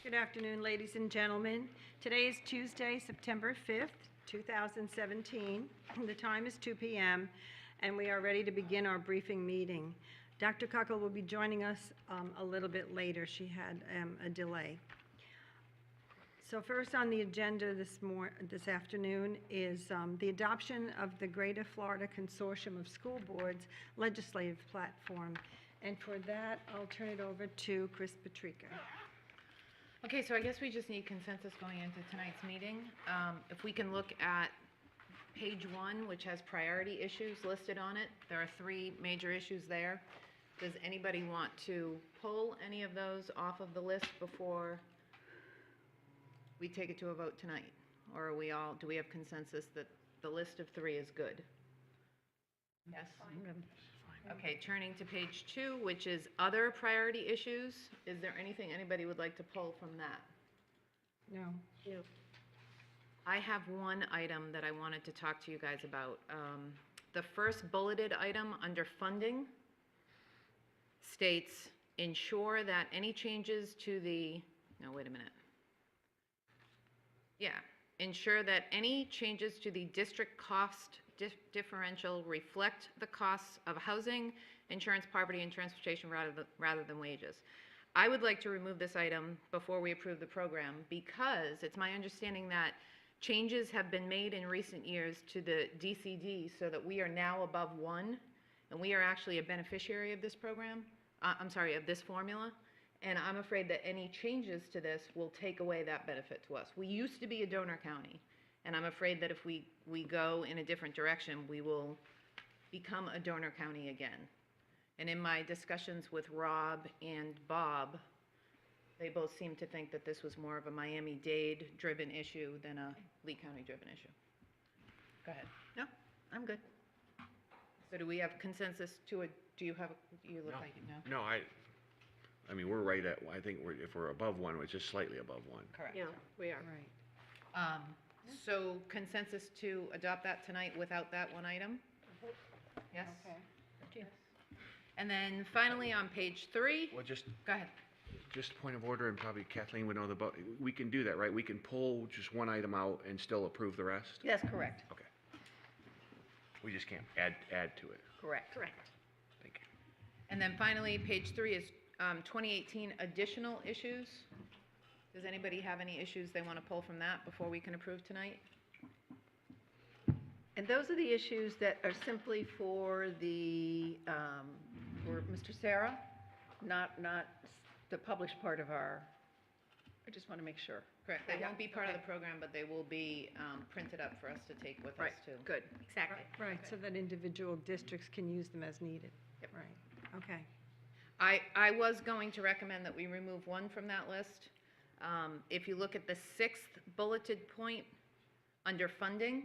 Good afternoon, ladies and gentlemen. Today is Tuesday, September 5th, 2017. The time is 2 p.m., and we are ready to begin our briefing meeting. Dr. Kuckel will be joining us a little bit later. She had a delay. So first on the agenda this afternoon is the adoption of the Greater Florida Consortium of School Boards legislative platform. And for that, I'll turn it over to Chris Patrica. Okay, so I guess we just need consensus going into tonight's meeting. If we can look at page 1, which has priority issues listed on it, there are 3 major issues there. Does anybody want to pull any of those off of the list before we take it to a vote tonight? Or do we have consensus that the list of 3 is good? Yes? Okay, turning to page 2, which is other priority issues. Is there anything anybody would like to pull from that? No. No. I have one item that I wanted to talk to you guys about. The first bulleted item under funding states, ensure that any changes to the, no, wait a minute. Yeah, ensure that any changes to the district cost differential reflect the costs of housing, insurance, property, and transportation rather than wages. I would like to remove this item before we approve the program because it's my understanding that changes have been made in recent years to the DCD so that we are now above 1, and we are actually a beneficiary of this program, of this formula. And I'm afraid that any changes to this will take away that benefit to us. We used to be a donor county, and I'm afraid that if we go in a different direction, we will become a donor county again. And in my discussions with Rob and Bob, they both seem to think that this was more of a Miami-Dade driven issue than a Lee County driven issue. Go ahead. No, I'm good. So do we have consensus to it? You look like you know? No, I mean, we're right at, I think if we're above 1, we're just slightly above 1. Correct. Yeah, we are. Right. So consensus to adopt that tonight without that one item? Yes? Okay. And then finally on page 3, Well, go ahead. just point of order, and probably Kathleen would know we can do that, right? We can pull just one item out and still approve the rest? That's correct. Okay. We just can't add to it. Correct. Correct. Thank you. And then finally, page 3 is 2018 additional issues. Does anybody have any issues they want to pull from that before we can approve tonight? And those are the issues that are simply for the, for Mr. Sarah, not the published part of our, I just want to make sure. Correct. They won't be part of the program, but they will be printed up for us to take with us too. Good, exactly. Right, so that individual districts can use them as needed. Yep. Right, okay. I was going to recommend that we remove one from that list. If you look at the 6th bulleted point under funding,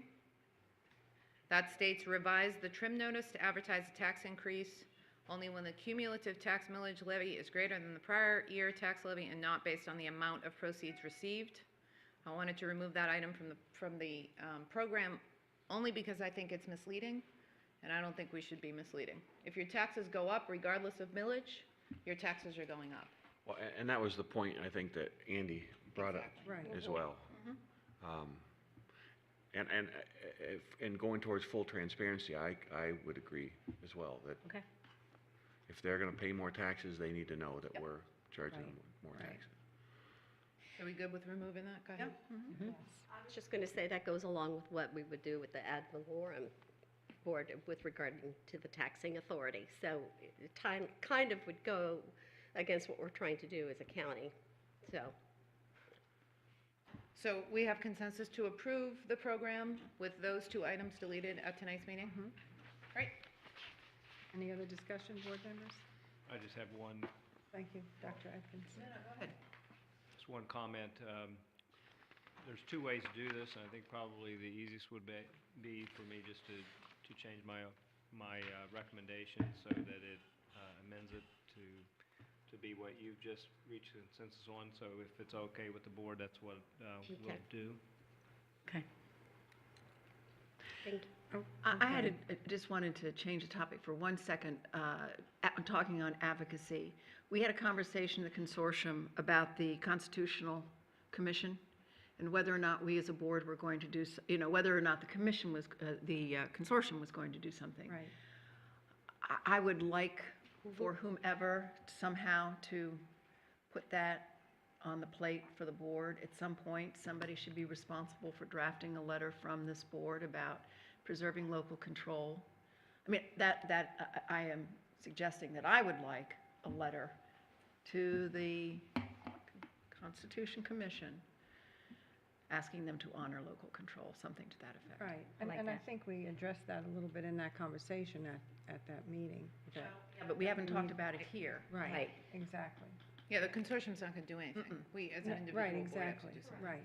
that states revise the trim notice to advertise a tax increase only when the cumulative tax millage levy is greater than the prior year tax levy and not based on the amount of proceeds received. I wanted to remove that item from the program only because I think it's misleading, and I don't think we should be misleading. If your taxes go up regardless of millage, your taxes are going up. Well, and that was the point, I think, that Andy brought up Right. as well. And going towards full transparency, I would agree as well that Okay. if they're going to pay more taxes, they need to know that Yep. we're charging Right. them more Right. taxes. Are we good with removing that? Go ahead. Yes. I was just going to say that goes along with what we would do with the ad valorem board with regard to the taxing authority. So it kind of would go against what we're trying to do as a county. So we have consensus to approve the program with those 2 items deleted at tonight's meeting? Great. Any other discussion, board members? I just have one, Thank you, Dr. Atkins. just one comment. There's 2 ways to do this, and I think probably the easiest would be for me just to change my recommendation so that it amends it to be what you've just reached consensus on. So if it's okay with the board, that's what we'll do. Okay. Thank you. Oh, I had, okay. just wanted to change the topic for 1 second, talking on advocacy. We had a conversation in the consortium about the Constitutional Commission and whether or not we as a board were going to do, whether or not the commission was, the consortium was going to do something. Right. I would like for whomever somehow to put that on the plate for the board. At some point, somebody should be responsible for drafting a letter from this board about preserving local control. I mean, I am suggesting that I would like a letter to the Constitution Commission asking them to honor local control, something to that effect. Right, and I think we addressed that a little bit in that conversation at that meeting. Yeah, but we haven't talked about it here. Right, Right. exactly. Yeah, the consortium's not gonna do anything. We, as an individual Right, board, have to exactly, do something. right.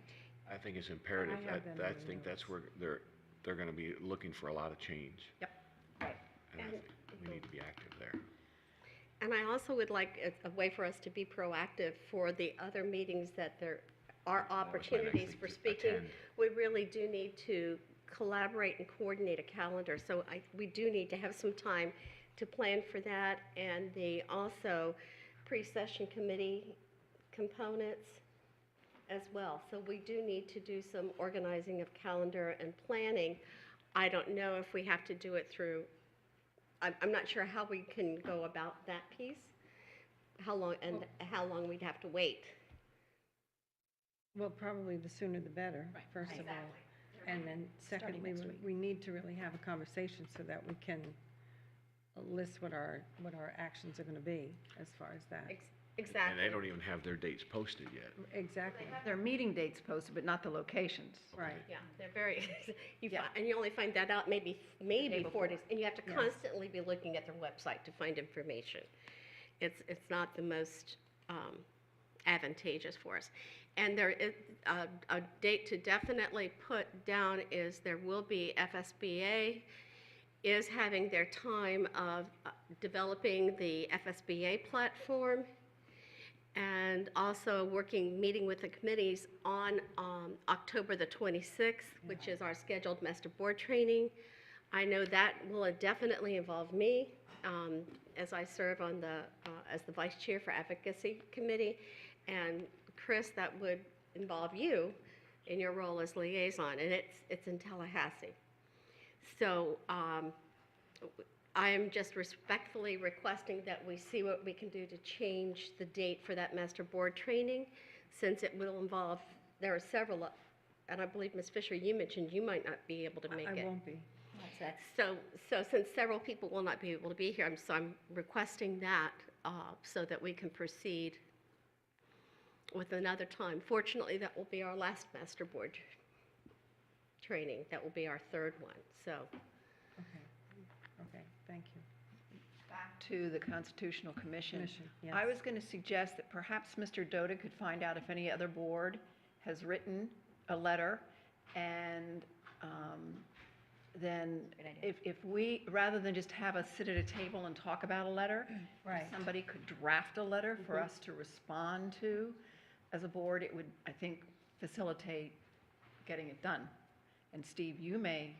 I think it's imperative. I have them I in the think that's notes. where they're gonna be looking for a lot of change. Yep. Right. And I And- think we need to be active there. And I also would like a way for us to be proactive for the other meetings that there are was my next opportunities thing, for to speaking. attend. We really do need to collaborate and coordinate a calendar, so we do need to have some time to plan for that, and the also pre-session committee components as well. So we do need to do some organizing of calendar and planning. I don't know if we have to do it through, I'm not sure how we can go about that piece, how long we'd have to wait. Well, probably the sooner the better, first of all. And then secondly, we need to really have a conversation so that we can list what our actions are gonna be as far as that. Exactly. And they don't even have their dates posted yet. Exactly, Their meeting dates posted, but not the locations. right. Yeah, they're very, Yeah. and you only find that out maybe day 4 before. days, and you have to Yes. constantly be looking at their website to find information. It's not the most advantageous for us. And there is, a date to definitely put down is there will be FSBA is having their time of developing the FSBA platform and also meeting with the committees on October the 26th, which is our scheduled master board training. I know that will definitely involve me, as I serve on as the vice chair for advocacy committee. And Chris, that would involve you in your role as liaison, and it's in Tallahassee. So I am just respectfully requesting that we see what we can do to change the date for that master board training, since it will involve, there are several, and I believe, Ms. Fisher, you mentioned you might not be able to make it. I won't be. So since several people will not be able to be here, I'm requesting that so that we can proceed with another time. Fortunately, that will be our last master board training. That will be our third one, so. Okay, thank you. Back to the Constitutional Commission. Commission, yes. I was going to suggest that perhaps Mr. Doda could find out if any other board has written a letter, and then if we, rather than just have us sit at a table and talk about a letter, Right. somebody could draft a letter for us to respond to as a board, it would, I think, facilitate getting it done. And Steve, you may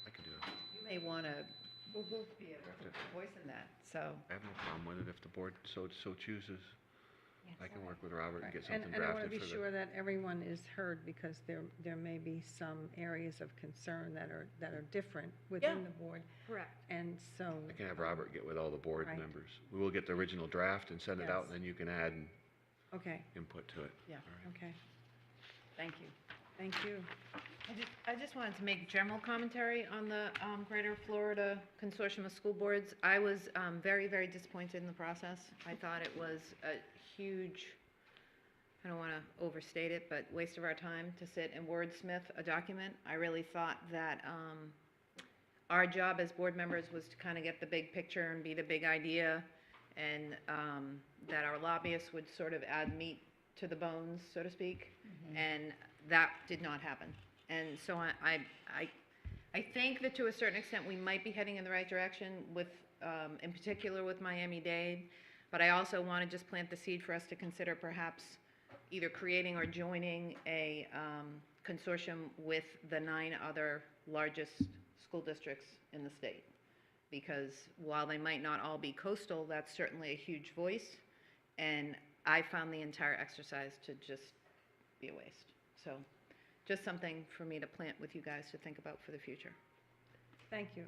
I can do it. want to be a voice in that, so. I have no problem with it if the board so chooses. I can work with Robert and get And something I want to drafted be for sure the. that everyone is heard, because there may be some areas of concern that are different within Yeah. the board. Correct. And so, I can have Robert get with all the board Right. members. We will get the original draft and send it out, Yes. and then you can add okay, input to it. Yeah. All right. okay, Thank you. thank you. I just wanted to make general commentary on the Greater Florida Consortium of School Boards. I was very, very disappointed in the process. I thought it was a huge, I don't want to overstate it, but waste of our time to sit and wordsmith a document. I really thought that our job as board members was to kind of get the big picture and be the big idea, and that our lobbyists would sort of add meat to the bones, so to speak, and that did not happen. And so I think that to a certain extent, we might be heading in the right direction with, in particular with Miami-Dade, but I also want to just plant the seed for us to consider perhaps either creating or joining a consortium with the 9 other largest school districts in the state. Because while they might not all be coastal, that's certainly a huge voice. And I found the entire exercise to just be a waste. So just something for me to plant with you guys to think about for the future. Thank you.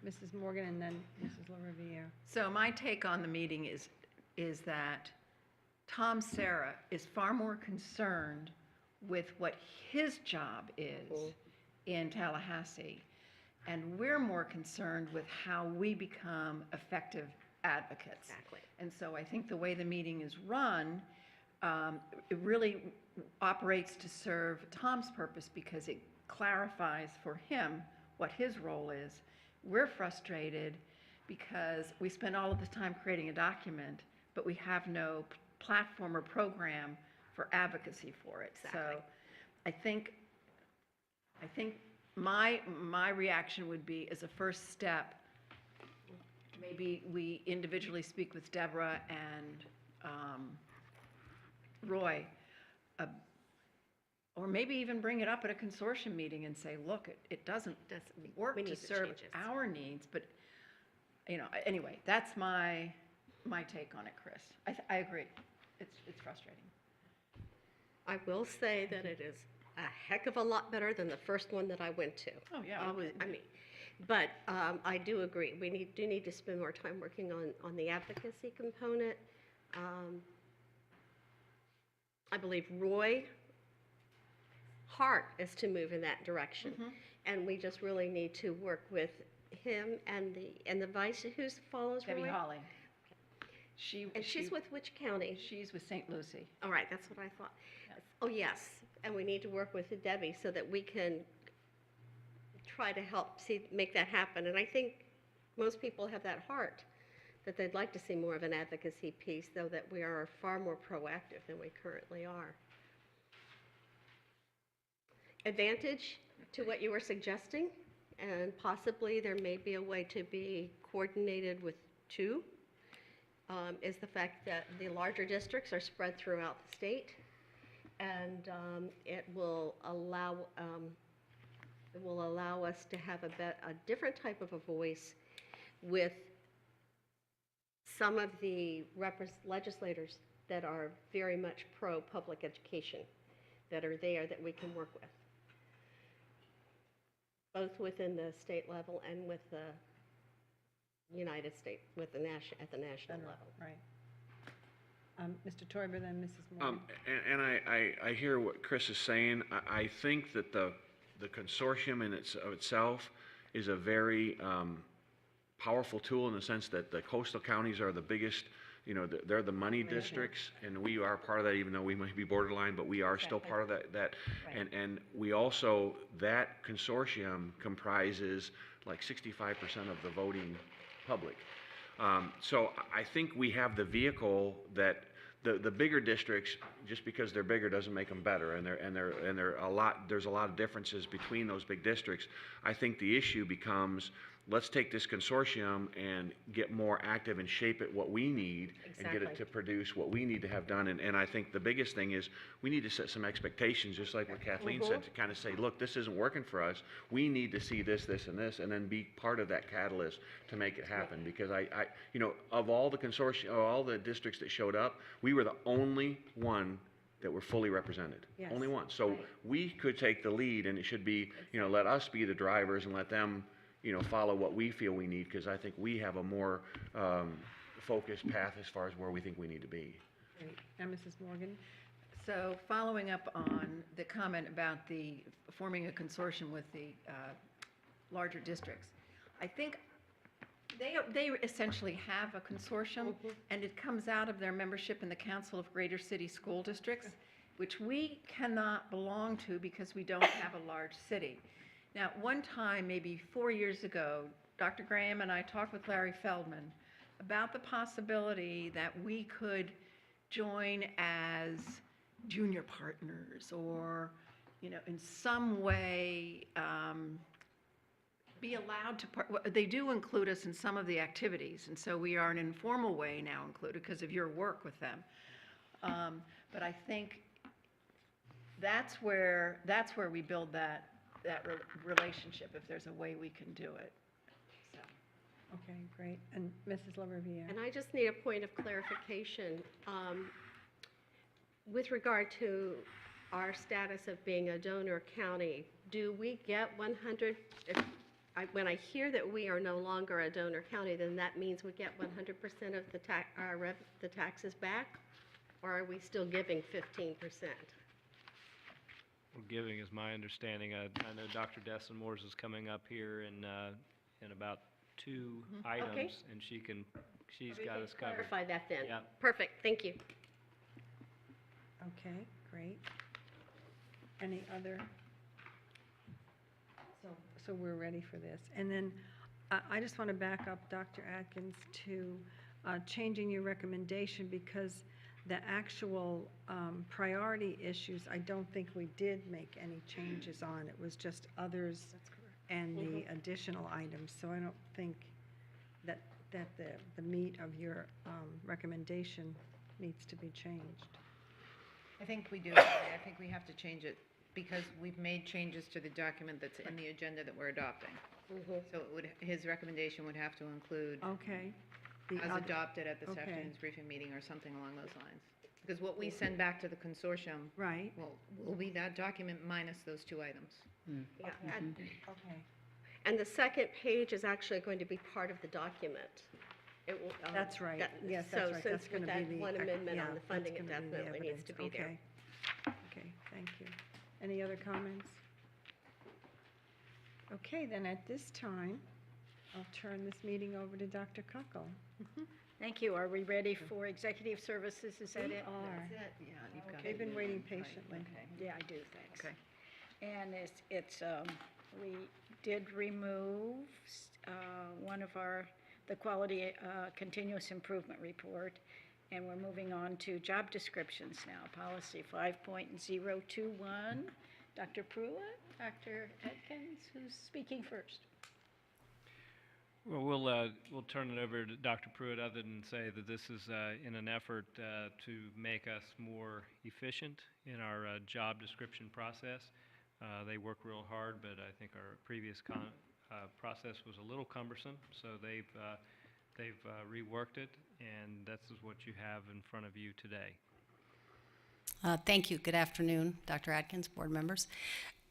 Mrs. Morgan and then Mrs. LaRiviere. So my take on the meeting is that Tom Serra is far more concerned with what his job is in Tallahassee, and we're more concerned with how we become effective advocates. Exactly. And so I think the way the meeting is run, it really operates to serve Tom's purpose because it clarifies for him what his role is. We're frustrated because we spend all of this time creating a document, but we have no platform or program for advocacy for it. Exactly. So I think my reaction would be, as a first step, maybe we individually speak with Deborah and Roy, or maybe even bring it up at a consortium meeting and say, look, it doesn't work we to need to serve change it. our needs, but, anyway, that's my take on it, Chris. I agree. It's frustrating. I will say that it is a heck of a lot better than the first one that I went to. Oh, yeah. But I do agree. We need to spend more time working on the advocacy component. I believe Roy Hart is to move in that direction. And we just really need to work with him and the vice, who follows Roy? Debbie Holly. And she's with which county? She's with St. Lucie. All right, that's what I thought. Yes. Oh, yes, and we need to work with Debbie so that we can try to help make that happen. And I think most people have that heart, that they'd like to see more of an advocacy piece, though that we are far more proactive than we currently are. Advantage to what you were suggesting, and possibly there may be a way to be coordinated with two, is the fact that the larger districts are spread throughout the state, and it will allow us to have a different type of a voice with some of the legislators that are very much pro-public education, that are there that we can work with, both within the state level and with the United States, at the national level. Right. Mr. Toiber, then Mrs. Morgan. And I hear what Chris is saying. I think that the consortium in itself is a very powerful tool in the sense that the coastal counties are the biggest, they're the money districts, and we are part of that, even though we might be borderline, but we are still part of that. Right. And we also, that consortium comprises like 65% of the voting public. So I think we have the vehicle that the bigger districts, just because they're bigger doesn't make them better, and there's a lot of differences between those big districts. I think the issue becomes, let's take this consortium and get more active and shape it what we need and get it Exactly. to produce what we need to have done. And I think the biggest thing is we need to set some expectations, just like what Kathleen said, to kind of say, look, this isn't working for us. We need to see this, this, and this, and then be part of that catalyst to make it happen. Because of all the consortium, of all the districts that showed up, we were the only one that were fully represented. Yes. Only one. So we could take the lead, and it should be, let us be the drivers and let them follow what we feel we need, because I think we have a more focused path as far as where we think we need to be. Great. And Mrs. Morgan? So following up on the comment about the forming a consortium with the larger districts, I think they essentially have a consortium, and it comes out of their membership in the Council of Greater City School Districts, which we cannot belong to because we don't have a large city. Now, one time, maybe 4 years ago, Dr. Graham and I talked with Larry Feldman about the possibility that we could join as junior partners, or, in some way be allowed to they do include us in some of the activities, and so we are in an informal way now included because of your work with them. But I think that's where we build that that relationship, if there's a way we can do it, so. Okay, great. And Mrs. LaRiviere? And I just need a point of clarification. With regard to our status of being a donor county, do we get 100, when I hear that we are no longer a donor county, then that means we get 100% of the taxes back? Or are we still giving 15%? Well, giving is my understanding. I know Dr. Desamores is coming up here in about two items, and she's got us covered. Clarify that then. Yeah. Perfect, thank you. Okay, great. Any other? So we're ready for this. And then I just want to back up, Dr. Atkins, to changing your recommendation because the actual priority issues, I don't think we did make any changes on. It was just others and the additional items. So I don't think that the meat of your recommendation needs to be changed. I think we do. I think we have to change it because we've made changes to the document that's in the agenda that we're adopting. So his recommendation would have to include Okay. The as other- adopted at the okay. session's briefing meeting or something along those lines. Because what we send back to the consortium Right, will be that document minus those two items. Yeah, and- okay. And the second page is actually going to be part of the document. It will, That's right, that- yes, that's right. So That's since with gonna be that the one amendment yeah, on the that's funding, it gonna be the definitely needs to be evidence. there. Okay, thank you. Any other comments? Okay, then at this time, I'll turn this meeting over to Dr. Kuckel. Thank you. Are we ready for executive services? Is that it? are. Yeah, you've got They've it. been waiting Right, patiently. okay. Yeah, I do, thanks. Okay. And we did remove one of the quality continuous improvement report, and we're moving on to job descriptions now, policy 5.021. Dr. Pruitt, Dr. Atkins, who's speaking first? Well, we'll turn it over to Dr. Pruitt, other than say that this is in an effort to make us more efficient in our job description process. They work real hard, but I think our previous process was a little cumbersome, so they've reworked it, and this is what you have in front of you today. Thank you. Good afternoon, Dr. Atkins, board members.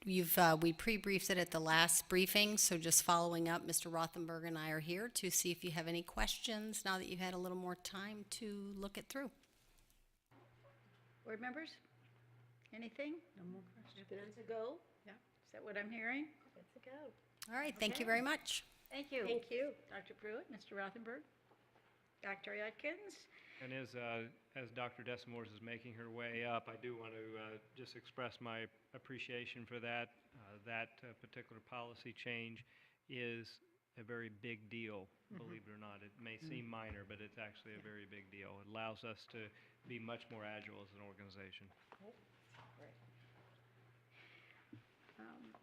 We pre-briefed it at the last briefing, so just following up, Mr. Rothenberg and I are here to see if you have any questions now that you've had a little more time to look it through. Board members? Anything? No more questions? Good to go? Yeah. Is that what I'm hearing? Good to go. All right, thank you Okay. very much. Thank you. Thank you. Dr. Pruitt, Mr. Rothenberg, Dr. Atkins. And as Dr. Desamores is making her way up, I do want to just express my appreciation for that. That particular policy change is a very big deal, believe it or not. It may seem minor, but it's actually a very big deal. It allows us to be much more agile as an organization.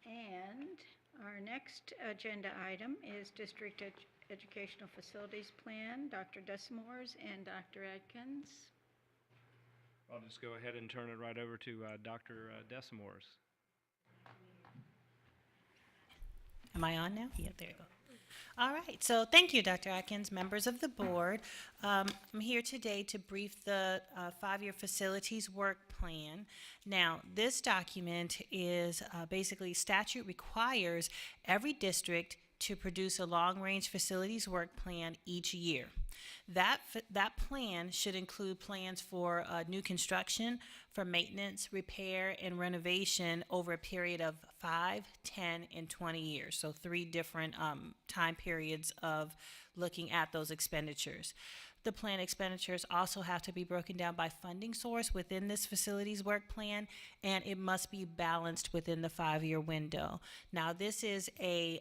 And our next agenda item is District Educational Facilities Plan, Dr. Desamores and Dr. Atkins. I'll just go ahead and turn it right over to Dr. Desamores. Am I on now? Yeah, there you go. All right, so thank you, Dr. Atkins, members of the board. I'm here today to brief the five-year facilities work plan. Now, this document is basically statute requires every district to produce a long-range facilities work plan each year. That plan should include plans for new construction, for maintenance, repair, and renovation over a period of 5, 10, and 20 years. So 3 different time periods of looking at those expenditures. The plan expenditures also have to be broken down by funding source within this facilities work plan, and it must be balanced within the 5-year window. Now, this is a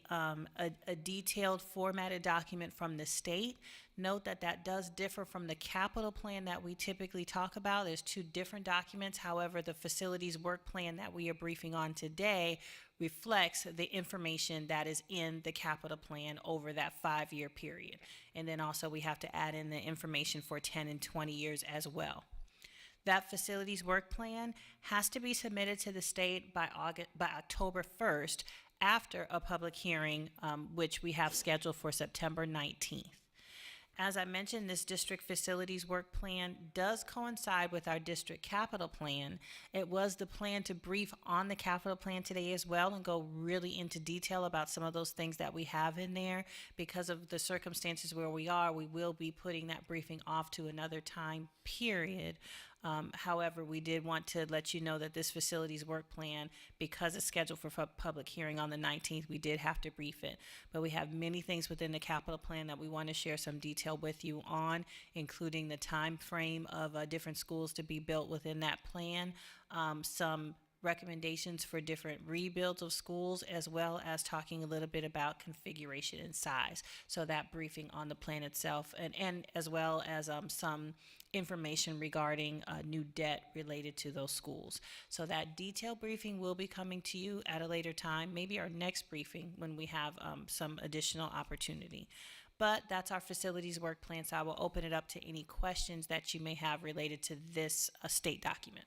detailed formatted document from the state. Note that that does differ from the capital plan that we typically talk about. There's 2 different documents. However, the facilities work plan that we are briefing on today reflects the information that is in the capital plan over that 5-year period. And then also we have to add in the information for 10 and 20 years as well. That facilities work plan has to be submitted to the state by October 1st, after a public hearing, which we have scheduled for September 19th. As I mentioned, this district facilities work plan does coincide with our district capital plan. It was the plan to brief on the capital plan today as well and go really into detail about some of those things that we have in there. Because of the circumstances where we are, we will be putting that briefing off to another time period. However, we did want to let you know that this facilities work plan, because it's scheduled for public hearing on the 19th, we did have to brief it. But we have many things within the capital plan that we want to share some detail with you on, including the time frame of different schools to be built within that plan, some recommendations for different rebuilds of schools, as well as talking a little bit about configuration and size. So that briefing on the plan itself, and as well as some information regarding new debt related to those schools. So that detailed briefing will be coming to you at a later time, maybe our next briefing when we have some additional opportunity. But that's our facilities work plan, so I will open it up to any questions that you may have related to this state document.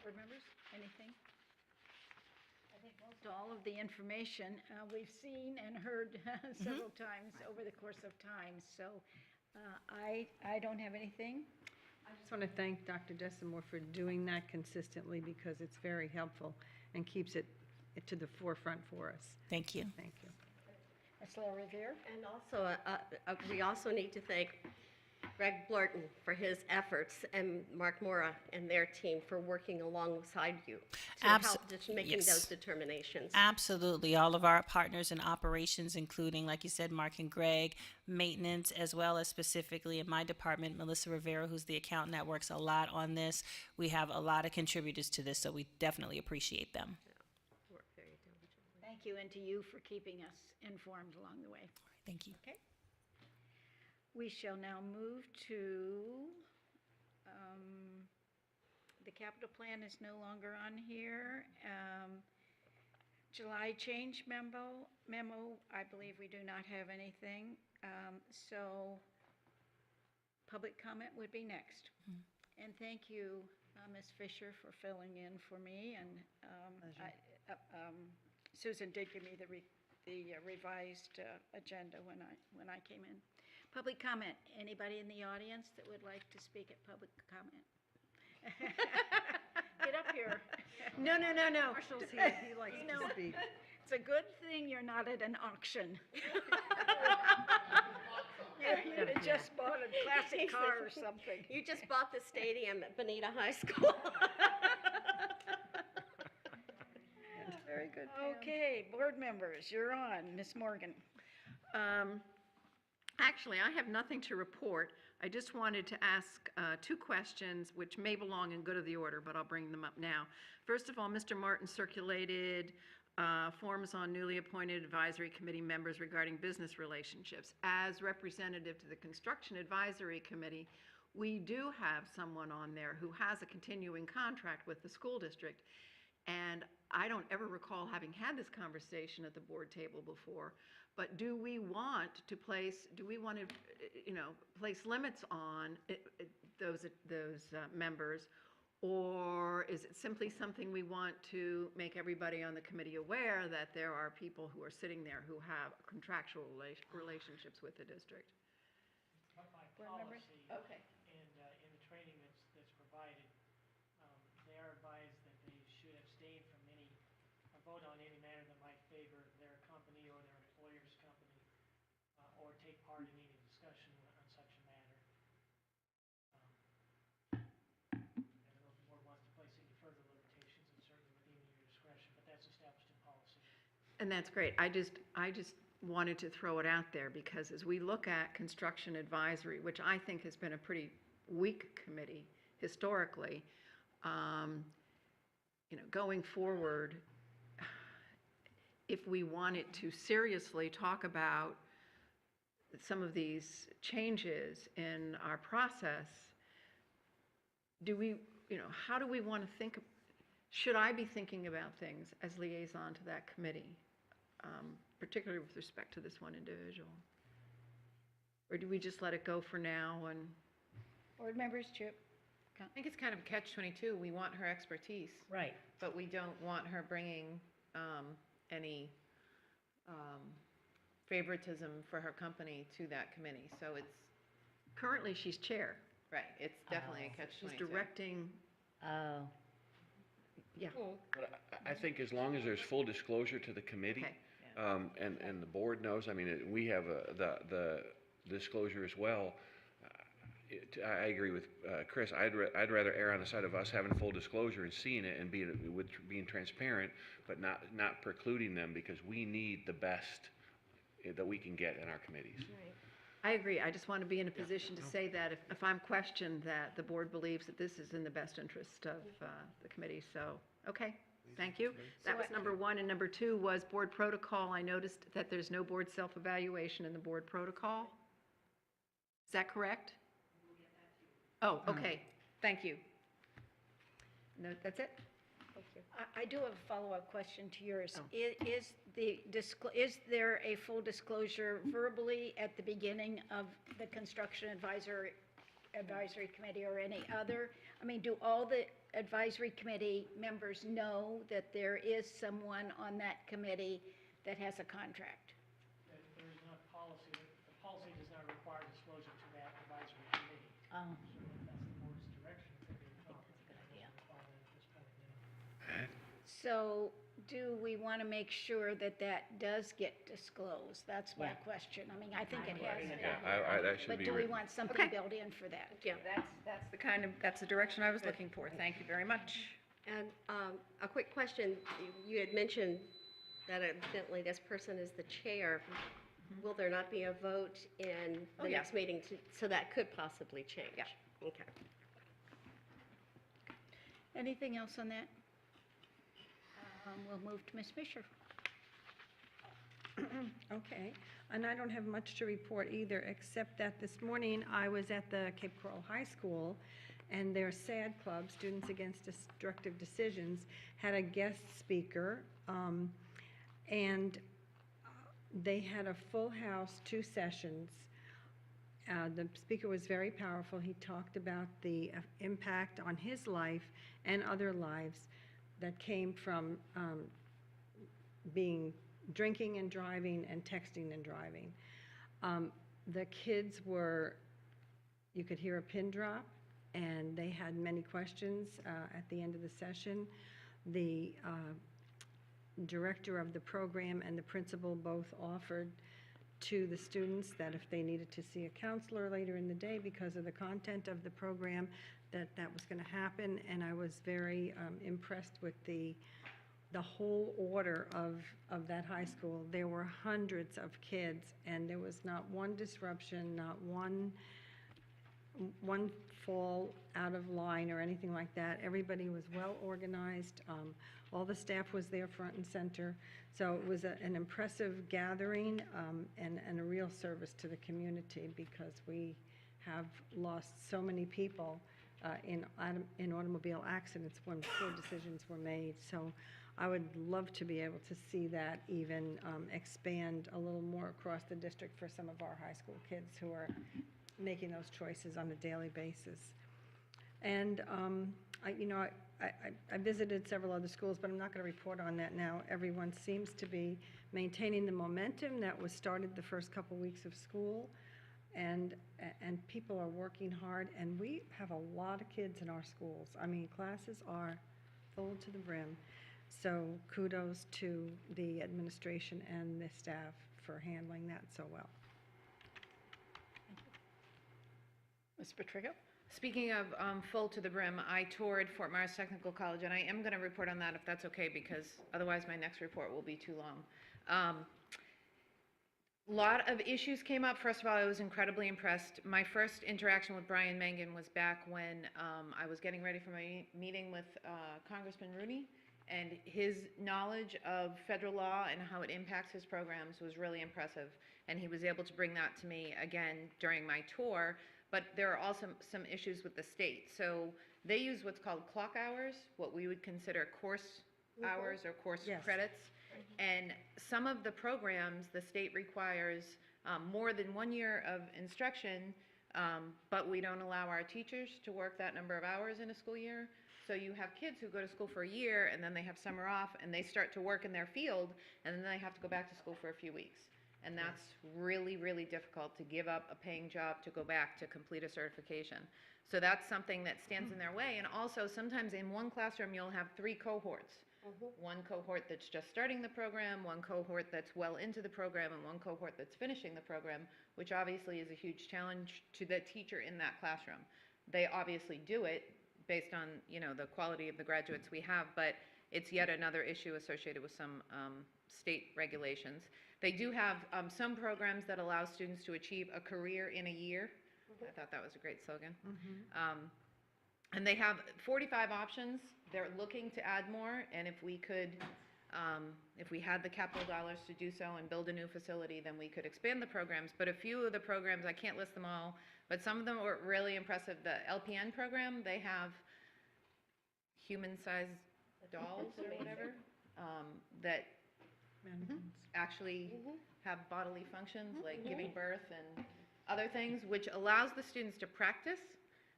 Board members, anything? I think most all of the information we've seen and heard several times over the course of time. So I don't have anything. I just want to thank Dr. Desamore for doing that consistently, because it's very helpful and keeps it to the forefront for us. Thank you. Thank you. Ms. Laura Revere? And also, we also need to thank Greg Blorton for his efforts, and Mark Mora and their team for working alongside you to help just making those determinations. Absolutely. All of our partners in operations, including, like you said, Mark and Greg, maintenance, as well as specifically in my department, Melissa Rivera, who's the accountant that works a lot on this. We have a lot of contributors to this, so we definitely appreciate them. Work very diligently. Thank you, and to you for keeping us informed along the way. Thank you. Okay. We shall now move to, the capital plan is no longer on here. July change memo, I believe we do not have anything. So public comment would be next. And thank you, Ms. Fisher, for filling in for me. And Susan did give me the revised agenda when I came in. Public comment. Anybody in the audience that would like to speak at public comment? Get up here. No. Marshall's here, he likes to speak. It's a good thing you're not at an auction. You just bought a classic car or something. You just bought the stadium at Bonita High School. Very good. Okay, board members, you're on. Ms. Morgan. Actually, I have nothing to report. I just wanted to ask two questions, which may belong in good of the order, but I'll bring them up now. First of all, Mr. Martin circulated forms on newly appointed advisory committee members regarding business relationships. As representative to the Construction Advisory Committee, we do have someone on there who has a continuing contract with the school district. And I don't ever recall having had this conversation at the board table before, but do we want to place limits on those members, or is it simply something we want to make everybody on the committee aware that there are people who are sitting there who have contractual relationships with the district? My Board members? policy, Okay. and in the training that's provided, they are advised that they should abstain from any, or vote on any matter that might favor their company or their employer's company, or take part in any discussion on such a matter. I don't know if the board wants to place any further limitations, it's certainly within your discretion, but that's established in policy. And that's great. I just wanted to throw it out there, because as we look at construction advisory, which I think has been a pretty weak committee historically, going forward, if we wanted to seriously talk about some of these changes in our process, how do we want to think? Should I be thinking about things as liaison to that committee, particularly with respect to this one individual? Or do we just let it go for now? And Board members, Chip? I think it's kind of catch-22. We want her expertise, Right. but we don't want her bringing any favoritism for her company to that committee. So it's, Currently, she's chair. right, it's definitely a catch-22. She's directing, Oh. yeah. But I think as long as there's full disclosure to the committee, Okay. and the board knows, I mean, we have the disclosure as well. I agree with Chris. I'd rather err on the side of us having full disclosure and seeing it and being transparent, but not precluding them, because we need the best that we can get in our committees. I agree. I just want to be in a position to say that if I'm questioned, that the board believes that this is in the best interest of the committee. So, okay, thank you. That was number one. And number two was board protocol. I noticed that there's no board self-evaluation in the board protocol. Is that correct? Oh, okay. Thank you. No, that's it? I do have a follow-up question to yours. Oh. Is there a full disclosure verbally at the beginning of the construction advisory committee or any other? I mean, do all the advisory committee members know that there is someone on that committee that has a contract? There is not policy, the policy does not require disclosure to that advisory committee. Oh. So if that's the board's direction, it could be a conflict. That's a good idea. Require that at this point, So do we want to make sure that that does get disclosed? That's my question. I mean, I think it has been. That should But be do we written. want something built in for that? Yeah. That's the direction I was looking for. Thank you very much. And a quick question, you had mentioned that evidently this person is the chair. Will there not be a vote in Oh, the yeah. next meeting, so that could possibly change? Yeah. Okay. Anything else on that? We'll move to Ms. Fisher. Okay, and I don't have much to report either, except that this morning I was at the Cape Coral High School, and their SAD Club, Students Against Destructive Decisions, had a guest speaker, and they had a full house, 2 sessions. The speaker was very powerful. He talked about the impact on his life and other lives that came from drinking and driving and texting and driving. The kids you could hear a pin drop, and they had many questions at the end of the session. The director of the program and the principal both offered to the students that if they needed to see a counselor later in the day because of the content of the program, that was going to happen. And I was very impressed with the whole order of that high school. There were hundreds of kids, and there was not one disruption, not one fall out of line or anything like that. Everybody was well organized. All the staff was there front and center. So it was an impressive gathering and a real service to the community, because we have lost so many people in automobile accidents when poor decisions were made. So I would love to be able to see that even expand a little more across the district for some of our high school kids who are making those choices on a daily basis. And I visited several other schools, but I'm not going to report on that now. Everyone seems to be maintaining the momentum that was started the first couple weeks of school, and people are working hard, and we have a lot of kids in our schools. I mean, classes are full to the brim. So kudos to the administration and the staff for handling that so well. Ms. Patrico? Speaking of full to the brim, I toured Fort Myers Technical College, and I am going to report on that if that's okay, because otherwise my next report will be too long. Lot of issues came up. First of all, I was incredibly impressed. My first interaction with Brian Mangan was back when I was getting ready for my meeting with Congressman Rooney, and his knowledge of federal law and how it impacts his programs was really impressive, and he was able to bring that to me again during my tour. But there are also some issues with the state. So they use what's called clock hours, what we would consider course hours or course credits. And some of the programs, the state requires more than 1 year of instruction But we don't allow our teachers to work that number of hours in a school year. So you have kids who go to school for a year, and then they have summer off, and they start to work in their field, and then they have to go back to school for a few weeks. And that's really, really difficult to give up a paying job to go back to complete a certification. So that's something that stands in their way. And also, sometimes in one classroom, you'll have 3 cohorts. One cohort that's just starting the program, one cohort that's well into the program, and one cohort that's finishing the program, which obviously is a huge challenge to the teacher in that classroom. They obviously do it based on, you know, the quality of the graduates we have, but it's yet another issue associated with some state regulations. They do have some programs that allow students to achieve a career in a year. I thought that was a great slogan. And they have 45 options. They're looking to add more, and if we could, if we had the capital dollars to do so and build a new facility, then we could expand the programs. But a few of the programs, I can't list them all, but some of them were really impressive. The LPN program, they have human-sized dolls or whatever that actually have bodily functions like giving birth and other things, which allows the students to practice.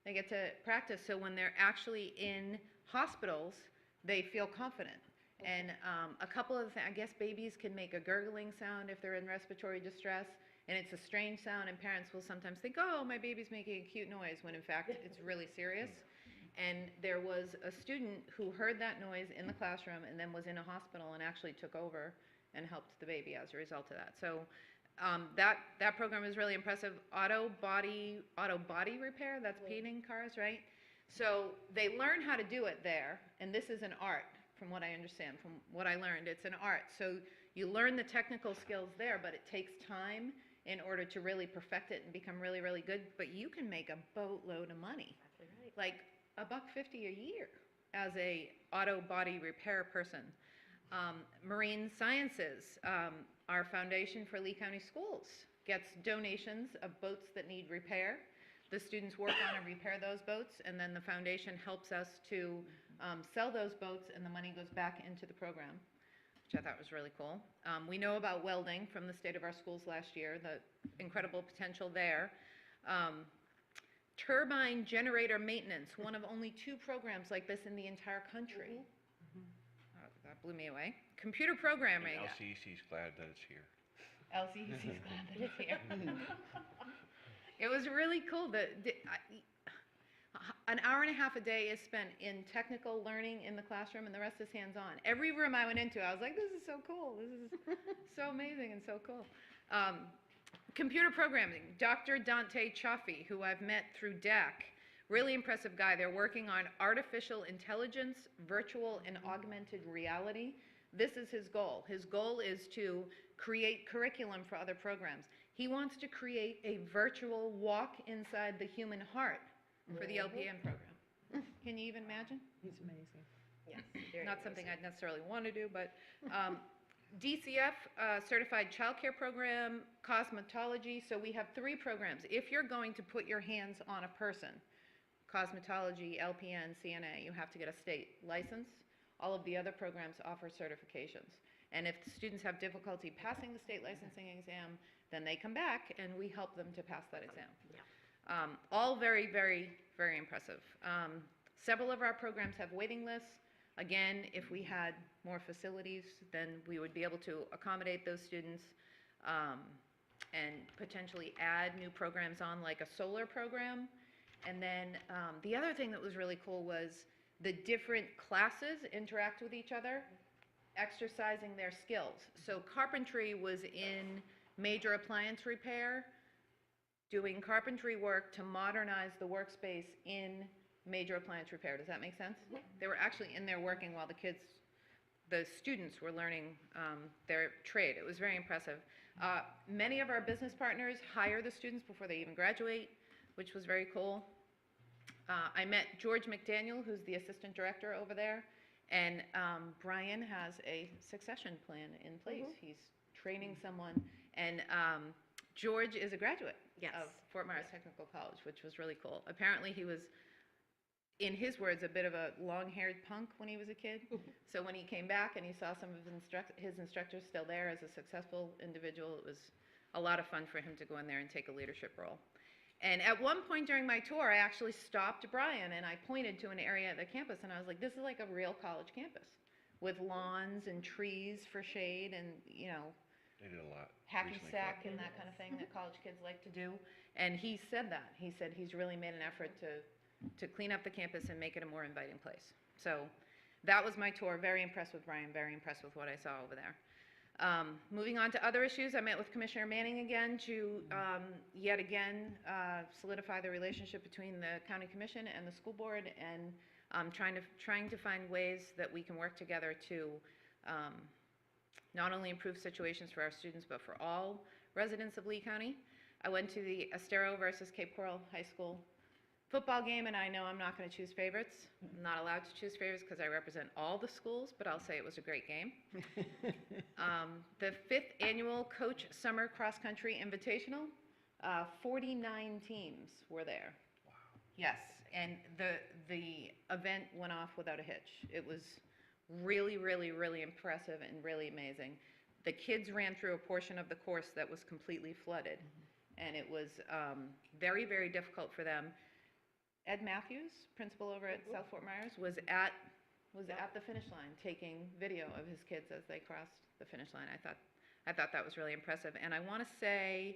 They get to practice, so when they're actually in hospitals, they feel confident. And a couple of things, I guess babies can make a gurgling sound if they're in respiratory distress, and it's a strange sound, and parents will sometimes think, oh, my baby's making a cute noise, when in fact it's really serious. And there was a student who heard that noise in the classroom and then was in a hospital and actually took over and helped the baby as a result of that. So that program is really impressive. Auto body repair, that's painting cars, right? So they learn how to do it there, and this is an art, from what I understand, from what I learned. It's an art. So you learn the technical skills there, but it takes time in order to really perfect it and become really, really good. But you can make a boatload of money, like $150 a year as a auto body repair person. Marine Sciences, our Foundation for Lee County Schools gets donations of boats that need repair. The students work on and repair those boats, and then the foundation helps us to sell those boats, and the money goes back into the program, which I thought was really cool. We know about welding from the state of our schools last year, the incredible potential there. Turbine generator maintenance, one of only 2 programs like this in the entire country. That blew me away. Computer programming. LCEC's glad that it's here. LCEC's glad that it's here. It was really cool. An hour and a half a day is spent in technical learning in the classroom, and the rest is hands-on. Every room I went into, I was like, this is so cool. This is so amazing and so cool. Computer programming, Dr. Dante Chaffee, who I've met through DAC. Really impressive guy. They're working on artificial intelligence, virtual and augmented reality. This is his goal. His goal is to create curriculum for other programs. He wants to create a virtual walk inside the human heart for the LPN program. Can you even imagine? He's amazing. Yes. Not something I'd necessarily want to do, but DCF, Certified Childcare Program, Cosmetology. So we have 3 programs. If you're going to put your hands on a person, cosmetology, LPN, CNA, you have to get a state license. All of the other programs offer certifications. And if the students have difficulty passing the state licensing exam, then they come back and we help them to pass that exam. Yeah. All very, very, very impressive. Several of our programs have waiting lists. Again, if we had more facilities, then we would be able to accommodate those students and potentially add new programs on, like a solar program. And then the other thing that was really cool was the different classes interact with each other, exercising their skills. So carpentry was in major appliance repair, doing carpentry work to modernize the workspace in major appliance repair. Does that make sense? They were actually in there working while the students were learning their trade. It was very impressive. Many of our business partners hire the students before they even graduate, which was very cool. I met George McDaniel, who's the assistant director over there, and Brian has a succession plan in place. He's training someone, and George is a graduate of Fort Myers Technical College, which was really cool. Apparently he was, in his words, a bit of a long-haired punk when he was a kid. So when he came back and he saw some of his instructors still there as a successful individual, it was a lot of fun for him to go in there and take a leadership role. And at one point during my tour, I actually stopped Brian and I pointed to an area of the campus and I was like, this is like a real college campus with lawns and trees for shade and, you know, They did a lot. hacky recently. sack and that kind of thing that college kids like to do. And he said that. He said he's really made an effort to clean up the campus and make it a more inviting place. So that was my tour. Very impressed with Brian, very impressed with what I saw over there. Moving on to other issues, I met with Commissioner Manning again to yet again solidify the relationship between the county commission and the school board, and trying to find ways that we can work together to not only improve situations for our students but for all residents of Lee County. I went to the Estero versus Cape Coral High School football game, and I know I'm not going to choose favorites. I'm not allowed to choose favorites because I represent all the schools, but I'll say it was a great game. The 5th annual Coach Summer Cross Country Invitational, 49 teams were there. Wow. Yes, and the event went off without a hitch. It was really, really, really impressive and really amazing. The kids ran through a portion of the course that was completely flooded, and it was very, very difficult for them. Ed Matthews, principal over at South Fort Myers, was at the finish line taking video of his kids as they crossed the finish line. I thought that was really impressive. And I want to say,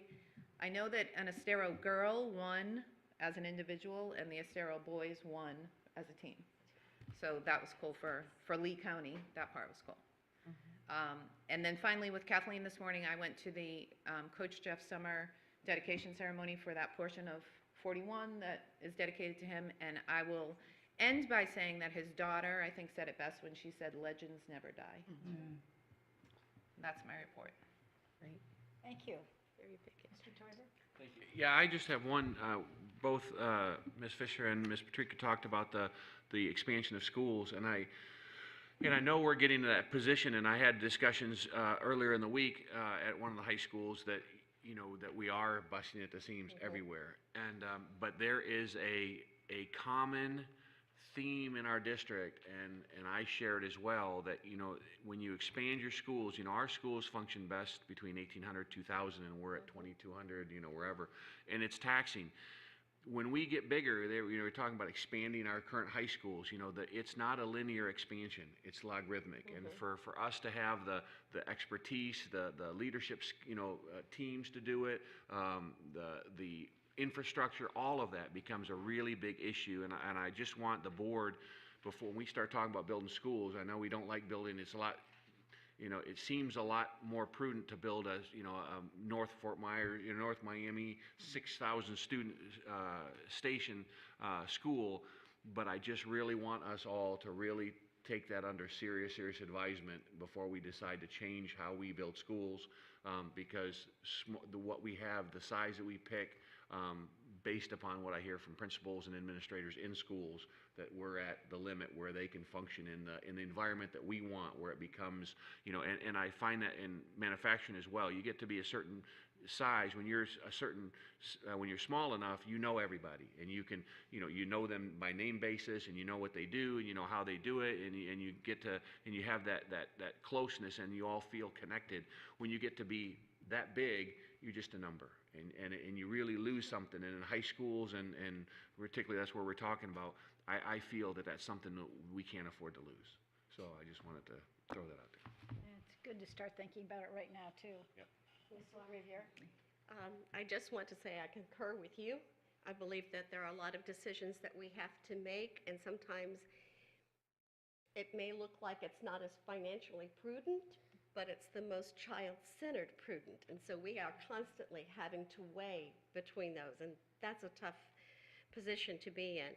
I know that an Estero girl won as an individual and the Estero boys won as a team. So that was cool for Lee County. That part was cool. And then finally with Kathleen this morning, I went to the Coach Jeff Summer dedication ceremony for that portion of 41 that is dedicated to him, and I will end by saying that his daughter, I think, said it best when she said, "Legends never die." That's my report. Great. Thank you. Very big. Mr. Toiber? Yeah, I just have one, both Ms. Fisher and Ms. Patrica talked about the expansion of schools, and I know we're getting to that position, and I had discussions earlier in the week at one of the high schools that, you know, that we are busting at the seams everywhere. And, but there is a common theme in our district, and I share it as well, that, you know, when you expand your schools, you know, our schools function best between 1,800, 2,000, and we're at 2,200, you know, wherever, and it's taxing. When we get bigger, we're talking about expanding our current high schools, you know, it's not a linear expansion, it's logarithmic. And for us to have the expertise, the leadership, you know, teams to do it, the infrastructure, all of that becomes a really big issue. And I just want the board, before we start talking about building schools, I know we don't like building, it's a lot, you know, it seems a lot more prudent to build a, you know, a North Fort Myers, you know, North Miami, 6,000 student station school, but I just really want us all to really take that under serious advisement before we decide to change how we build schools, because what we have, the size that we pick, based upon what I hear from principals and administrators in schools, that we're at the limit where they can function in the environment that we want, where it becomes, you know, and I find that in manufacturing as well. You get to be a certain size when you're when you're small enough, you know everybody, and you can, you know them by name basis, and you know what they do, and you know how they do it, and you get to, and you have that closeness, and you all feel connected. When you get to be that big, you're just a number, and you really lose something. And in high schools, and particularly that's where we're talking about, I feel that that's something that we can't afford to lose. So I just wanted to throw that out there. Yeah, it's good to start thinking about it right now, too. Yep. Ms. LaRiviere? I just want to say I concur with you. I believe that there are a lot of decisions that we have to make, and sometimes it may look like it's not as financially prudent, but it's the most child-centered prudent. And so we are constantly having to weigh between those, and that's a tough position to be in.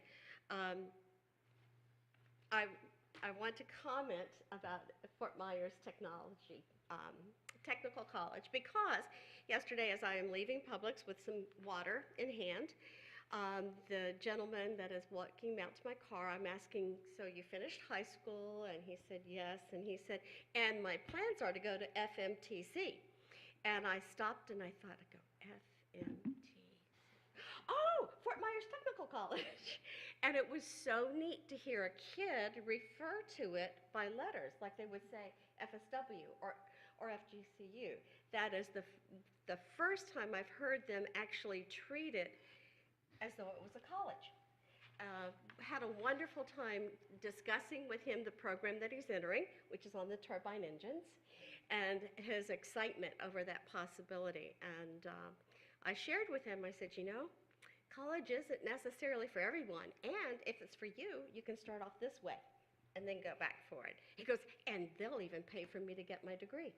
I want to comment about Fort Myers Technical College, because yesterday, as I am leaving Publix with some water in hand, the gentleman that is walking out to my car, I'm asking, "So you finished high school?" And he said, "Yes." And he said, "And my plans are to go to FMTC." And I stopped and I thought, FMTC. Oh, Fort Myers Technical College. And it was so neat to hear a kid refer to it by letters, like they would say FSW or FGCU. That is the first time I've heard them actually treat it as though it was a college. Had a wonderful time discussing with him the program that he's entering, which is on the turbine engines, and his excitement over that possibility. And I shared with him, I said, you know, college isn't necessarily for everyone, and if it's for you, you can start off this way and then go back for it. He goes, and they'll even pay for me to get my degree.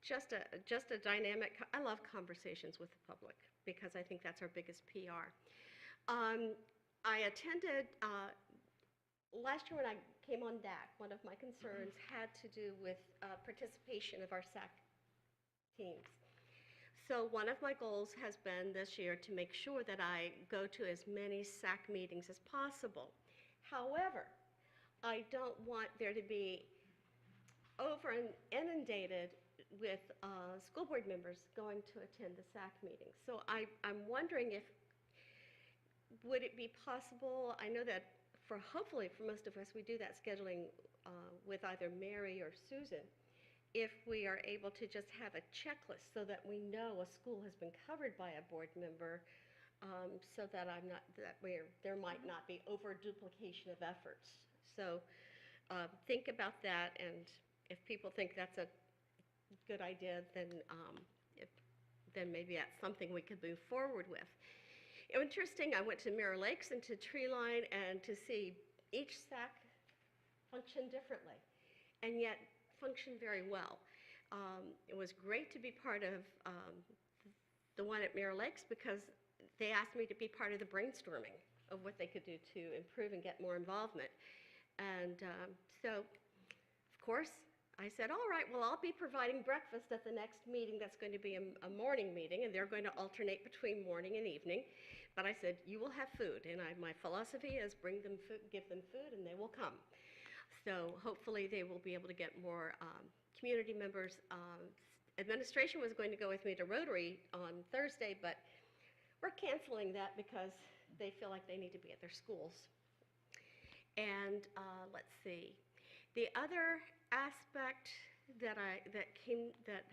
Just a dynamic, I love conversations with the public because I think that's our biggest PR. I attended, last year when I came on DAC, one of my concerns had to do with participation of our SAC teams. So one of my goals has been this year to make sure that I go to as many SAC meetings as possible. However, I don't want there to be over inundated with school board members going to attend the SAC meetings. So I'm wondering if, would it be possible, I know that hopefully for most of us, we do that scheduling with either Mary or Susan, if we are able to just have a checklist so that we know a school has been covered by a board member, so that there might not be over duplication of efforts. So think about that, and if people think that's a good idea, then maybe that's something we could move forward with. It was interesting, I went to Mirror Lakes and to Treeline, and to see each SAC function differently, and yet function very well. It was great to be part of the one at Mirror Lakes because they asked me to be part of the brainstorming of what they could do to improve and get more involvement. And so, of course, I said, all right, well, I'll be providing breakfast at the next meeting that's going to be a morning meeting, and they're going to alternate between morning and evening. But I said, you will have food, and my philosophy is bring them food, give them food, and they will come. So hopefully they will be able to get more community members. Administration was going to go with me to Rotary on Thursday, but we're canceling that because they feel like they need to be at their schools. And let's see, the other aspect that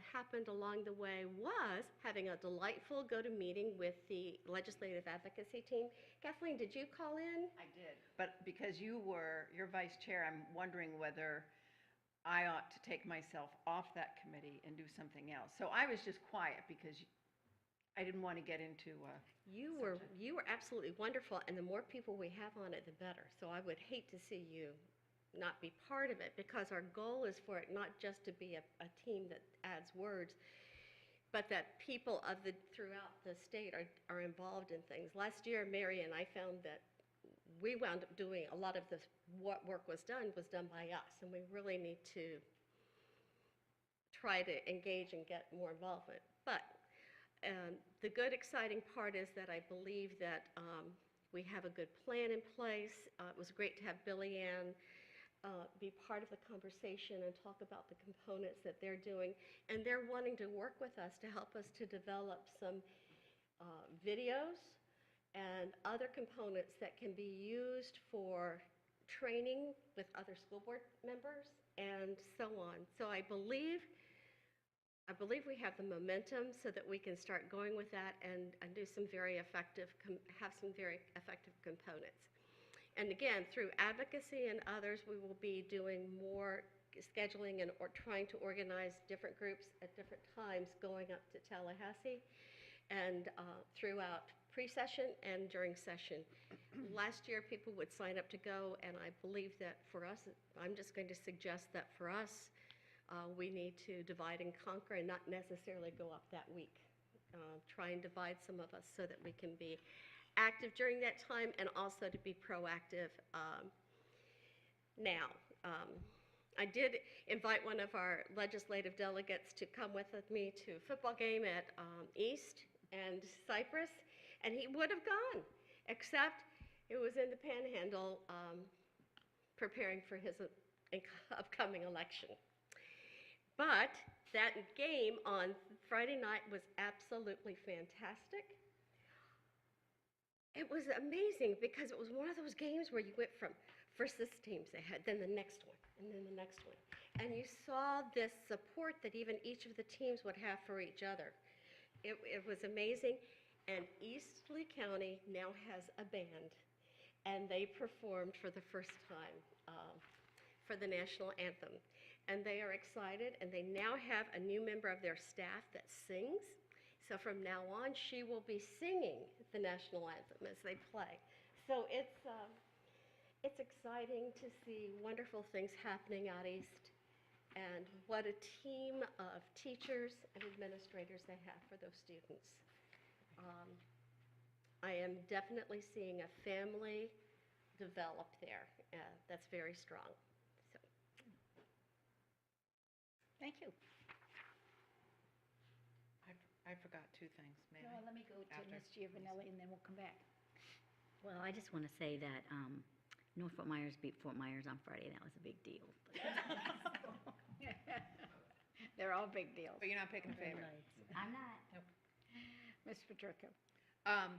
happened along the way was having a delightful go-to-meeting with the legislative advocacy team. Kathleen, did you call in? I did, but because you're vice chair, I'm wondering whether I ought to take myself off that committee and do something else. So I was just quiet because I didn't want to get into You were absolutely wonderful, and the more people we have on it, the better. So I would hate to see you not be part of it, because our goal is for it not just to be a team that adds words, but that people throughout the state are involved in things. Last year, Mary and I found that we wound up doing a lot of what work was done by us, and we really need to try to engage and get more involvement. But the good, exciting part is that I believe that we have a good plan in place. It was great to have Billy Ann be part of the conversation and talk about the components that they're doing. And they're wanting to work with us to help us to develop some videos and other components that can be used for training with other school board members and so on. So I believe we have the momentum so that we can start going with that and do some very effective, have some very effective components. And again, through advocacy and others, we will be doing more scheduling and trying to organize different groups at different times going up to Tallahassee and throughout pre-session and during session. Last year, people would sign up to go, and I believe that for us, I'm just going to suggest that for us, we need to divide and conquer and not necessarily go up that week. Try and divide some of us so that we can be active during that time and also to be proactive now. I did invite one of our legislative delegates to come with me to a football game at East and Cypress, and he would have gone, except it was in the Panhandle preparing for his upcoming election. But that game on Friday night was absolutely fantastic. It was amazing because it was one of those games where you went from first this team's ahead, then the next one, and then the next one. And you saw this support that even each of the teams would have for each other. It was amazing. And East Lee County now has a band, and they performed for the first time for the national anthem. And they are excited, and they now have a new member of their staff that sings. So from now on, she will be singing the national anthem as they play. So it's exciting to see wonderful things happening out east, and what a team of teachers and administrators they have for those students. I am definitely seeing a family develop there. That's very strong. So, Thank you. I forgot two things, may No, I? let me go to After. Ms. Giovanelli, and then we'll come back. Well, I just want to say that North Fort Myers beat Fort Myers on Friday. That was a big deal. They're all big deals. But you're not picking a favorite. I'm not. Ms. Patrica.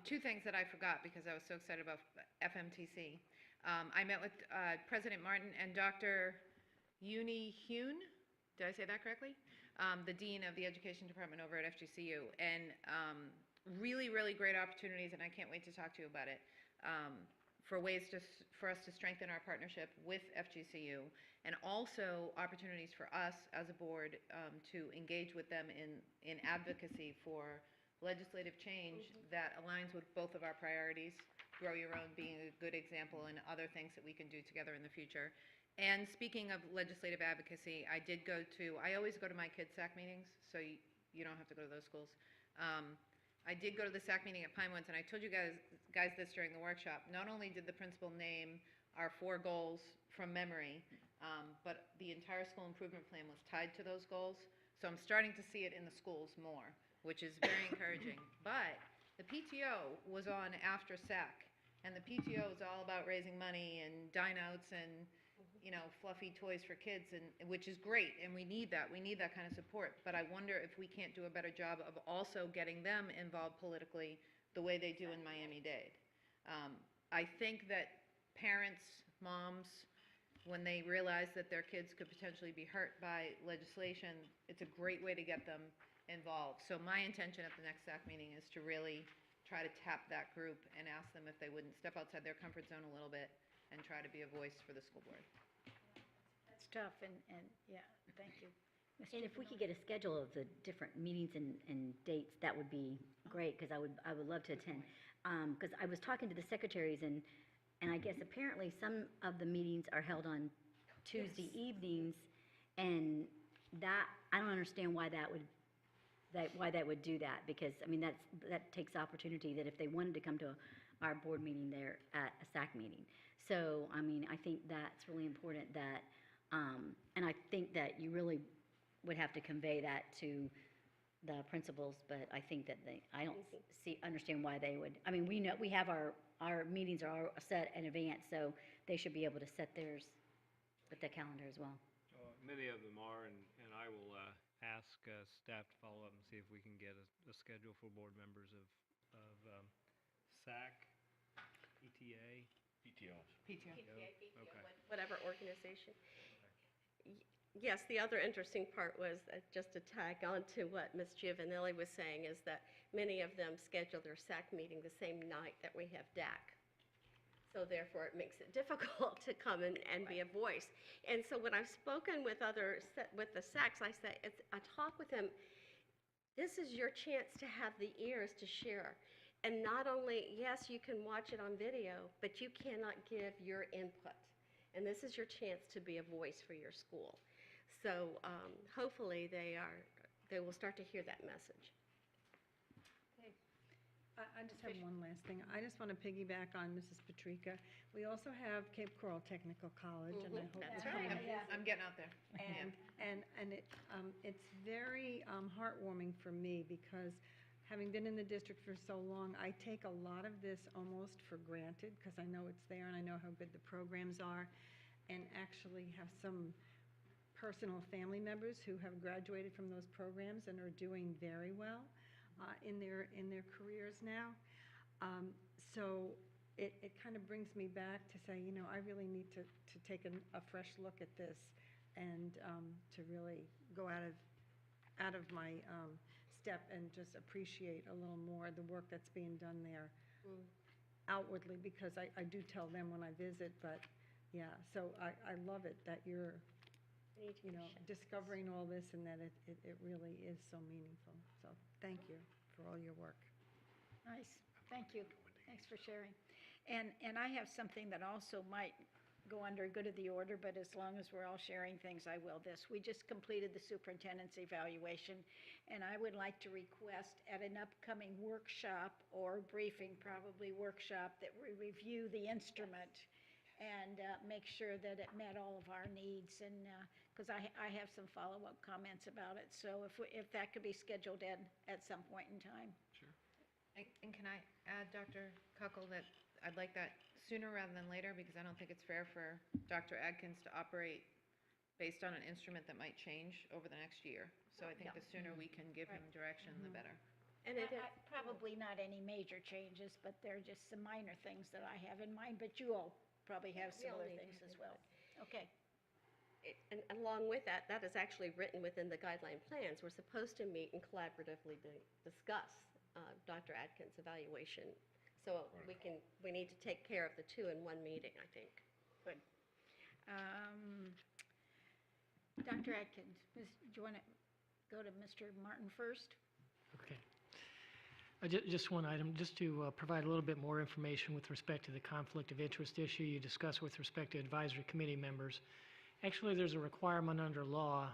Two things that I forgot because I was so excited about FMTC. I met with President Martin and Dr. Uni Hune, did I say that correctly? The Dean of the Education Department over at FGCU, and really, really great opportunities, and I can't wait to talk to you about it, for ways for us to strengthen our partnership with FGCU, and also opportunities for us as a board to engage with them in advocacy for legislative change that aligns with both of our priorities, Grow Your Own being a good example, and other things that we can do together in the future. And speaking of legislative advocacy, I always go to my kids' SAC meetings, so you don't have to go to those schools. I did go to the SAC meeting at Pinewoods, and I told you guys this during the workshop. Not only did the principal name our 4 goals from memory, but the entire school improvement plan was tied to those goals. So I'm starting to see it in the schools more, which is very encouraging. But the PTO was on after SAC, and the PTO is all about raising money and dine-outs and fluffy toys for kids, and which is great, and we need that. We need that kind of support. But I wonder if we can't do a better job of also getting them involved politically the way they do in Miami-Dade. I think that parents, moms, when they realize that their kids could potentially be hurt by legislation, it's a great way to get them involved. So my intention at the next SAC meeting is to really try to tap that group and ask them if they wouldn't step outside their comfort zone a little bit and try to be a voice for the school board. That's tough, and yeah, thank you. Ms. And if we could get a schedule of the different meetings and dates, that would be great, because I would love to attend. Because I was talking to the secretaries, and I guess apparently some of the meetings are held on Tuesday evenings, and that, I don't understand why that would do that, because, I mean, that takes opportunity that if they wanted to come to our board meeting there at a SAC meeting. So, I mean, I think that's really important that, and I think that you really would have to convey that to the principals, but I think that I don't understand why they would. I mean, we know, we have our meetings are all set in advance, so they should be able to set theirs with the calendar as well. Many of them are, and I will ask staff to follow up and see if we can get a schedule for board members of SAC, ETA. PTO. Okay. whatever organization. Yes, the other interesting part was, just to tag on to what Ms. Giovanelli was saying, is that many of them schedule their SAC meeting the same night that we have DAC. So therefore, it makes it difficult to come and be a voice. And so when I've spoken with with the SACs, I talk with them, this is your chance to have the ears to share. And not only, yes, you can watch it on video, but you cannot give your input. And this is your chance to be a voice for your school. So hopefully they will start to hear that message. I just have one last thing. I just want to piggyback on Mrs. Patrica. We also have Cape Coral Technical College, and I hope That's that- right. I'm getting out there. And it's very heartwarming for me, because having been in the district for so long, I take a lot of this almost for granted, because I know it's there and I know how good the programs are, and actually have some personal family members who have graduated from those programs and are doing very well in their careers now. So it kind of brings me back to say, I really need to take a fresh look at this, and to really go out of my step and just appreciate a little more the work that's being done there outwardly, because I do tell them when I visit, but, yeah, so I love it that you're, discovering all this and that it really is so meaningful. So, thank you for all your work. Nice, thank you. Thanks for sharing. And I have something that also might go under good of the order, but as long as we're all sharing things, I will. We just completed the superintendent's evaluation, and I would like to request at an upcoming workshop or briefing, probably workshop, that we review the instrument and make sure that it met all of our needs, and, because I have some follow-up comments about it. So if that could be scheduled at some point in time. And can I add, Dr. Kuckel, that I'd like that sooner rather than later, because I don't think it's fair for Dr. Adkins to operate based on an instrument that might change over the next year. So I think the sooner we can give him direction, the better. And probably not any major changes, but there are just some minor things that I have in mind, but you all probably have We all similar need things to as have well. Okay. And along with that, that is actually written within the guideline plans. We're supposed to meet and collaboratively discuss Dr. Atkins' evaluation. So we need to take care of the two in one meeting, I think. Good. Dr. Atkins, do you want to go to Mr. Martin first? Okay. Just one item, just to provide a little bit more information with respect to the conflict of interest issue you discussed with respect to advisory committee members. Actually, there's a requirement under law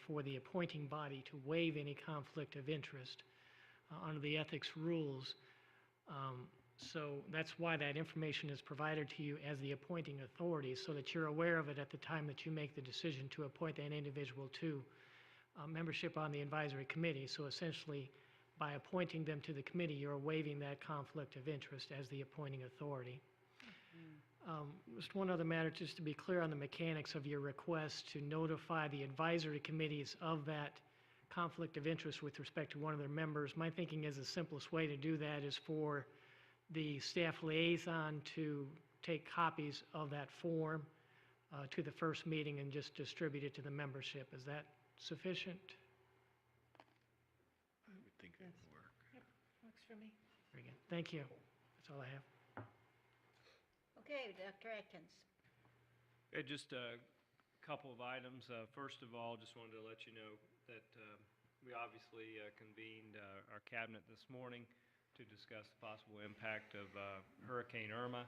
for the appointing body to waive any conflict of interest under the ethics rules. So that's why that information is provided to you as the appointing authority, so that you're aware of it at the time that you make the decision to appoint that individual to membership on the advisory committee. So essentially, by appointing them to the committee, you're waiving that conflict of interest as the appointing authority. Just one other matter, just to be clear on the mechanics of your request to notify the advisory committees of that conflict of interest with respect to one of their members. My thinking is the simplest way to do that is for the staff liaison to take copies of that form to the first meeting and just distribute it to the membership. Is that sufficient? I would think that would work. Works for me. Very good. Thank you. That's all I have. Okay, Dr. Atkins. Just a couple of items. First of all, just wanted to let you know that we obviously convened our cabinet this morning to discuss the possible impact of Hurricane Irma.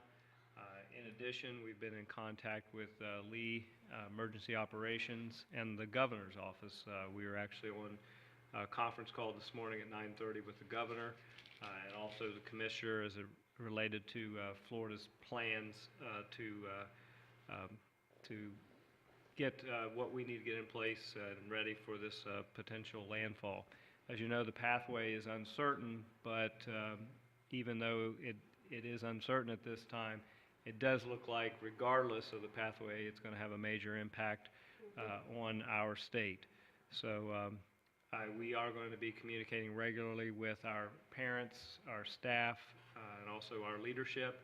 In addition, we've been in contact with Lee Emergency Operations and the governor's office. We were actually on a conference call this morning at 9:30 with the governor and also the commissioner as it related to Florida's plans to get what we need to get in place and ready for this potential landfall. As you know, the pathway is uncertain, but even though it is uncertain at this time, it does look like, regardless of the pathway, it's going to have a major impact on our state. So we are going to be communicating regularly with our parents, our staff, and also our leadership.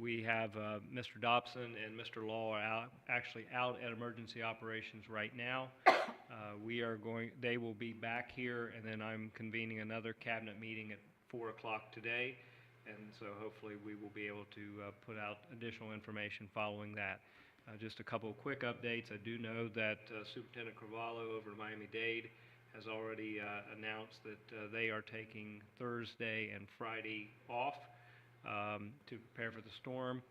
We have Mr. Dobson and Mr. Law are actually out at emergency operations right now. They will be back here, and then I'm convening another cabinet meeting at 4 o'clock today. And so hopefully we will be able to put out additional information following that. Just a couple of quick updates. I do know that Superintendent Carvalho over at Miami-Dade has already announced that they are taking Thursday and Friday off to prepare for the storm.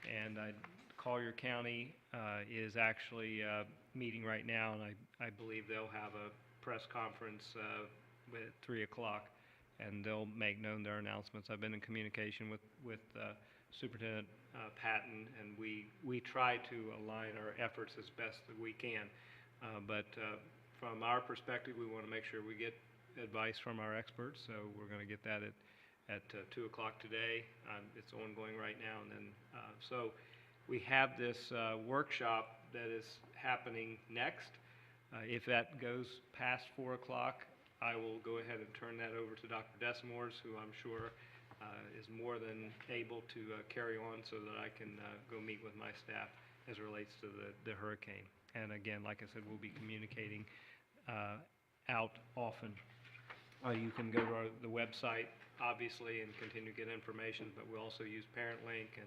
And Collier County is actually meeting right now, and I believe they'll have a press conference at 3 o'clock, and they'll make known their announcements. I've been in communication with Superintendent Patton, and we try to align our efforts as best that we can. But from our perspective, we want to make sure we get advice from our experts, so we're going to get that at 2 o'clock today. It's ongoing right now, and then so we have this workshop that is happening next. If that goes past 4 o'clock, I will go ahead and turn that over to Dr. Desamores, who I'm sure is more than able to carry on so that I can go meet with my staff as it relates to the hurricane. And again, like I said, we'll be communicating out often You can go to the website, obviously, and continue to get information, but we also use ParentLink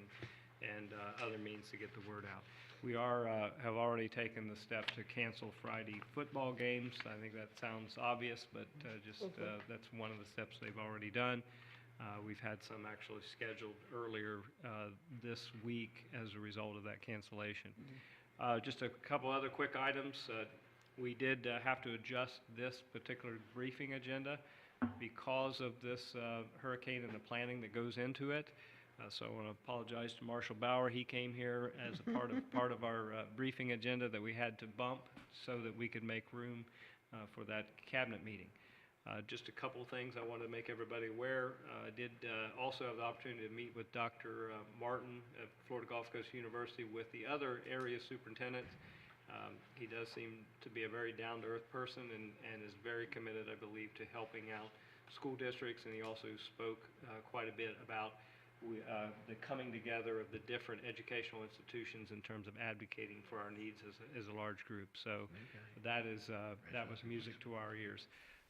and other means to get the word out. We have already taken the step to cancel Friday football games. I think that sounds obvious, but that's one of the steps they've already done. We've had some actually scheduled earlier this week as a result of that cancellation. Just a couple other quick items. We did have to adjust this particular briefing agenda because of this hurricane and the planning that goes into it. So I want to apologize to Marshall Bauer. He came here as a part of our briefing agenda that we had to bump so that we could make room for that cabinet meeting. Just a couple things I wanted to make everybody aware. I did also have the opportunity to meet with Dr. Martin at Florida Gulf Coast University with the other area superintendents. He does seem to be a very down-to-earth person and is very committed, I believe, to helping out school districts, and he also spoke quite a bit about the coming together of the different educational institutions in terms of advocating for our needs as a large group. So that was music to our ears.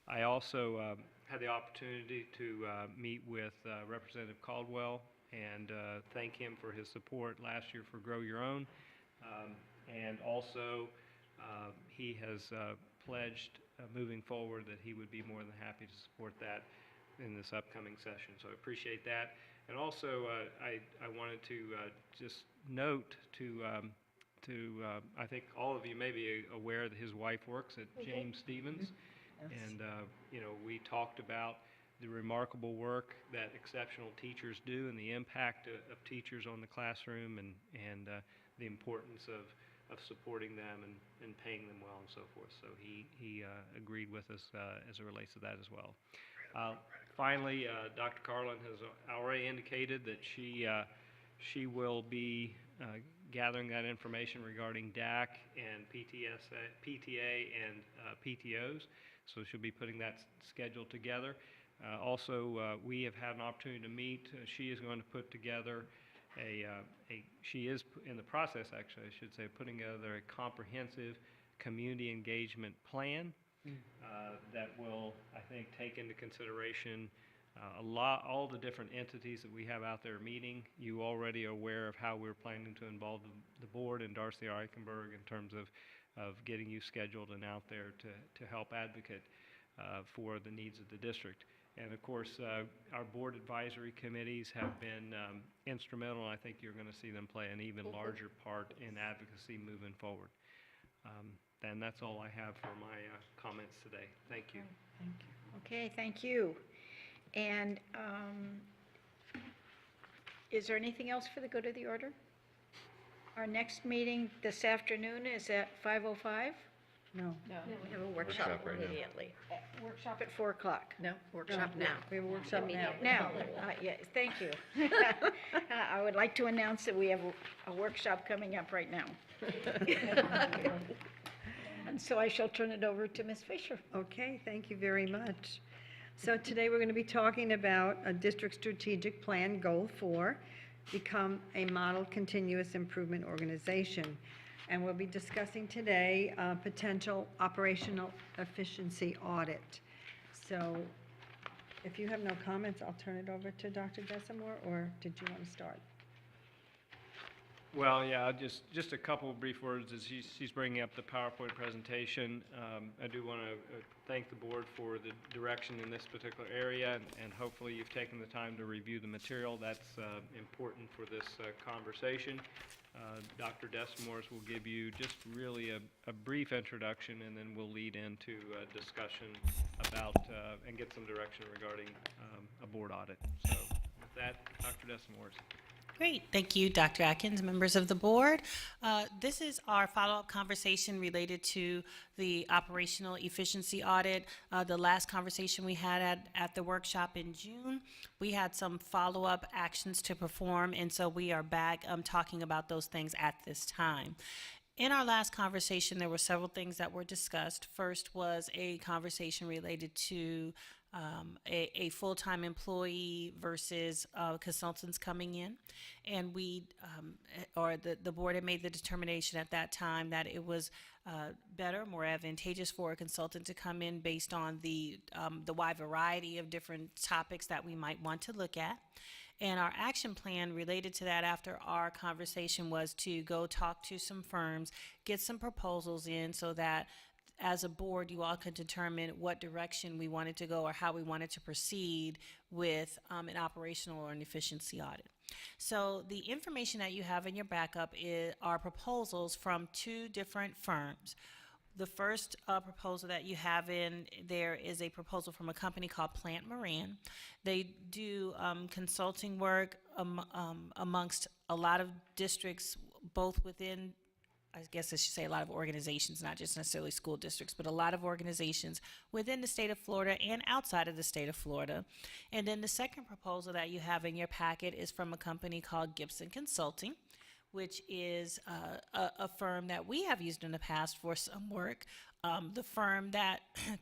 I also had the opportunity to meet with Representative Caldwell and thank him for his support last year for Grow Your Own. And also, he has pledged moving forward that he would be more than happy to support that in this upcoming session. So I appreciate that. And also, I wanted to just note I think all of you may be aware that his wife works at James Stevens. And, we talked about the remarkable work that exceptional teachers do and the impact of teachers on the classroom and the importance of supporting them and paying them well and so forth. So he agreed with us as it relates to that as well. Finally, Dr. Carlin has already indicated that she will be gathering that information regarding DAC and PTA and PTOs. So she'll be putting that schedule together. Also, we have had an opportunity to meet. She is going to put together she is in the process, actually, I should say, putting together a comprehensive community engagement plan that will, I think, take into consideration all the different entities that we have out there meeting. You already are aware of how we're planning to involve the board and Darcy R. Eichenberg in terms of getting you scheduled and out there to help advocate for the needs of the district. And of course, our board advisory committees have been instrumental, and I think you're going to see them play an even larger part in advocacy moving forward. And that's all I have for my comments today. Thank you. Thank you. Okay, thank you. And is there anything else for the good of the order? Our next meeting this afternoon is at 5:05? No. No, we have a workshop immediately. Workshop at 4 o'clock. No, workshop now. We have a workshop now. Immediately. Now, yes, thank you. I would like to announce that we have a workshop coming up right now. And so I shall turn it over to Ms. Fisher. Okay, thank you very much. So today we're going to be talking about a district strategic plan, Goal 4, become a model continuous improvement organization. And we'll be discussing today a potential operational efficiency audit. So if you have no comments, I'll turn it over to Dr. Desamore, or did you want to start? Well, yeah, just a couple of brief words as she's bringing up the PowerPoint presentation. I do want to thank the board for the direction in this particular area, and hopefully you've taken the time to review the material. That's important for this conversation. Dr. Desamore will give you just really a brief introduction, and then we'll lead into a discussion about and get some direction regarding a board audit. So with that, Dr. Desamore. Great. Thank you, Dr. Atkins, members of the board. This is our follow-up conversation related to the operational efficiency audit. The last conversation we had at the workshop in June, we had some follow-up actions to perform, and so we are back talking about those things at this time. In our last conversation, there were several things that were discussed. First was a conversation related to a full-time employee versus consultants coming in. And the board had made the determination at that time that it was better, more advantageous for a consultant to come in based on the wide variety of different topics that we might want to look at. And our action plan related to that after our conversation was to go talk to some firms, get some proposals in so that as a board, you all could determine what direction we wanted to go or how we wanted to proceed with an operational or an efficiency audit. So the information that you have in your backup are proposals from 2 different firms. The first proposal that you have in there is a proposal from a company called Plant Moran. They do consulting work amongst a lot of districts, both within, I guess I should say a lot of organizations, not just necessarily school districts, but a lot of organizations within the state of Florida and outside of the state of Florida. And then the second proposal that you have in your packet is from a company called Gibson Consulting, which is a firm that we have used in the past for some work. The firm that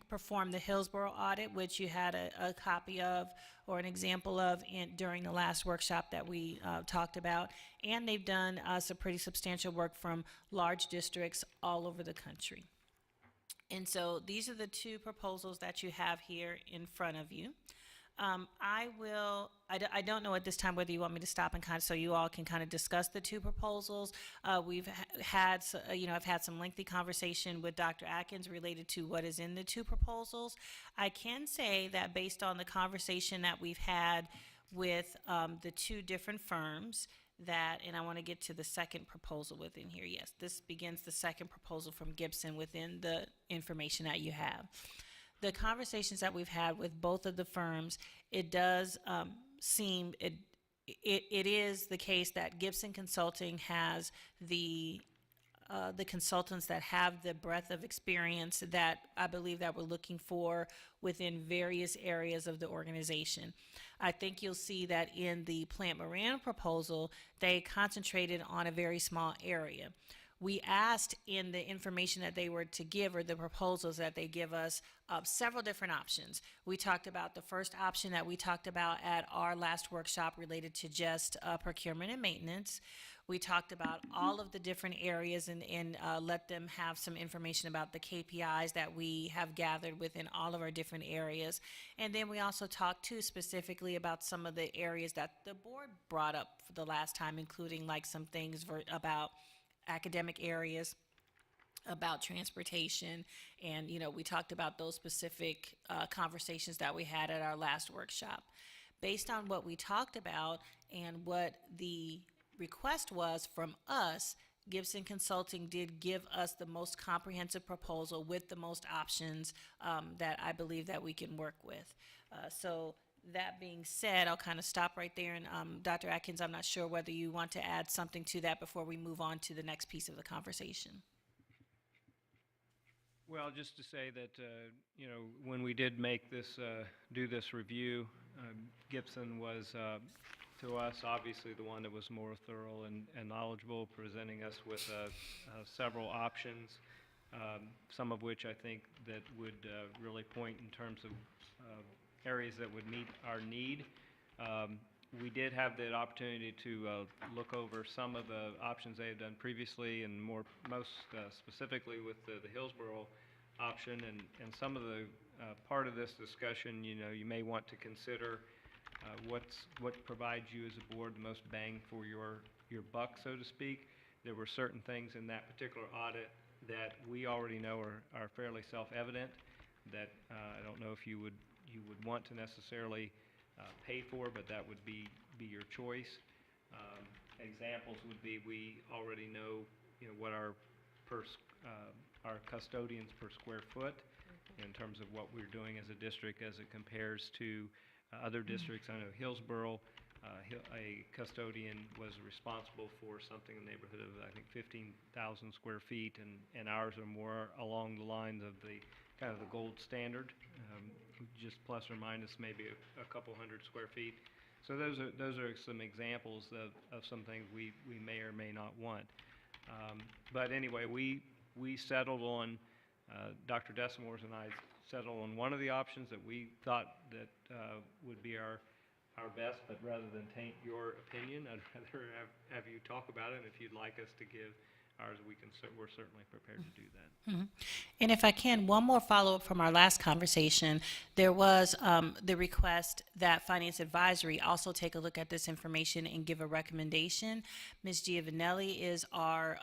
performed the Hillsborough audit, which you had a copy of or an example of during the last workshop that we talked about. And they've done some pretty substantial work from large districts all over the country. And so these are the 2 proposals that you have here in front of you. I don't know at this time whether you want me to stop and so you all can kind of discuss the 2 proposals. We've had, I've had some lengthy conversation with Dr. Atkins related to what is in the 2 proposals. I can say that based on the conversation that we've had with the 2 different firms, and I want to get to the second proposal within here. Yes, this begins the second proposal from Gibson within the information that you have. The conversations that we've had with both of the firms, it does seem, it is the case that Gibson Consulting has the consultants that have the breadth of experience that I believe that we're looking for within various areas of the organization. I think you'll see that in the Plant Moran proposal, they concentrated on a very small area. We asked in the information that they were to give, or the proposals that they give us, several different options. We talked about the first option that we talked about at our last workshop related to just procurement and maintenance. We talked about all of the different areas and let them have some information about the KPIs that we have gathered within all of our different areas. And then we also talked too specifically about some of the areas that the board brought up for the last time, including like some things about academic areas, about transportation, and we talked about those specific conversations that we had at our last workshop. Based on what we talked about and what the request was from us, Gibson Consulting did give us the most comprehensive proposal with the most options that I believe that we can work with. So that being said, I'll kind of stop right there. And Dr. Atkins, I'm not sure whether you want to add something to that before we move on to the next piece of the conversation. Well, just to say that, when we did make do this review, Gibson was, to us, obviously the one that was more thorough and knowledgeable, presenting us with several options, some of which I think that would really point in terms of areas that would meet our need. We did have the opportunity to look over some of the options they had done previously, and most specifically with the Hillsborough option, and some of the part of this discussion, you may want to consider what provides you as a board the most bang for your buck, so to speak. There were certain things in that particular audit that we already know are fairly self-evident that I don't know if you would want to necessarily pay for, but that would be your choice. Examples would be, we already know, what our custodians per square foot in terms of what we're doing as a district as it compares to other districts. I know Hillsborough, a custodian was responsible for something in the neighborhood of, I think, 15,000 square feet, and ours are more along the lines of the kind of the gold standard, just plus or minus maybe a couple hundred square feet. So those are some examples of some things we may or may not want. But anyway, we settled on, Dr. Desamours and I settled on one of the options that we thought that would be our best, but rather than taint your opinion, I'd rather have you talk about it. And if you'd like us to give ours, we're certainly prepared to do that. And if I can, one more follow-up from our last conversation. There was the request that Finance Advisory also take a look at this information and give a recommendation. Ms. Giovanelli is our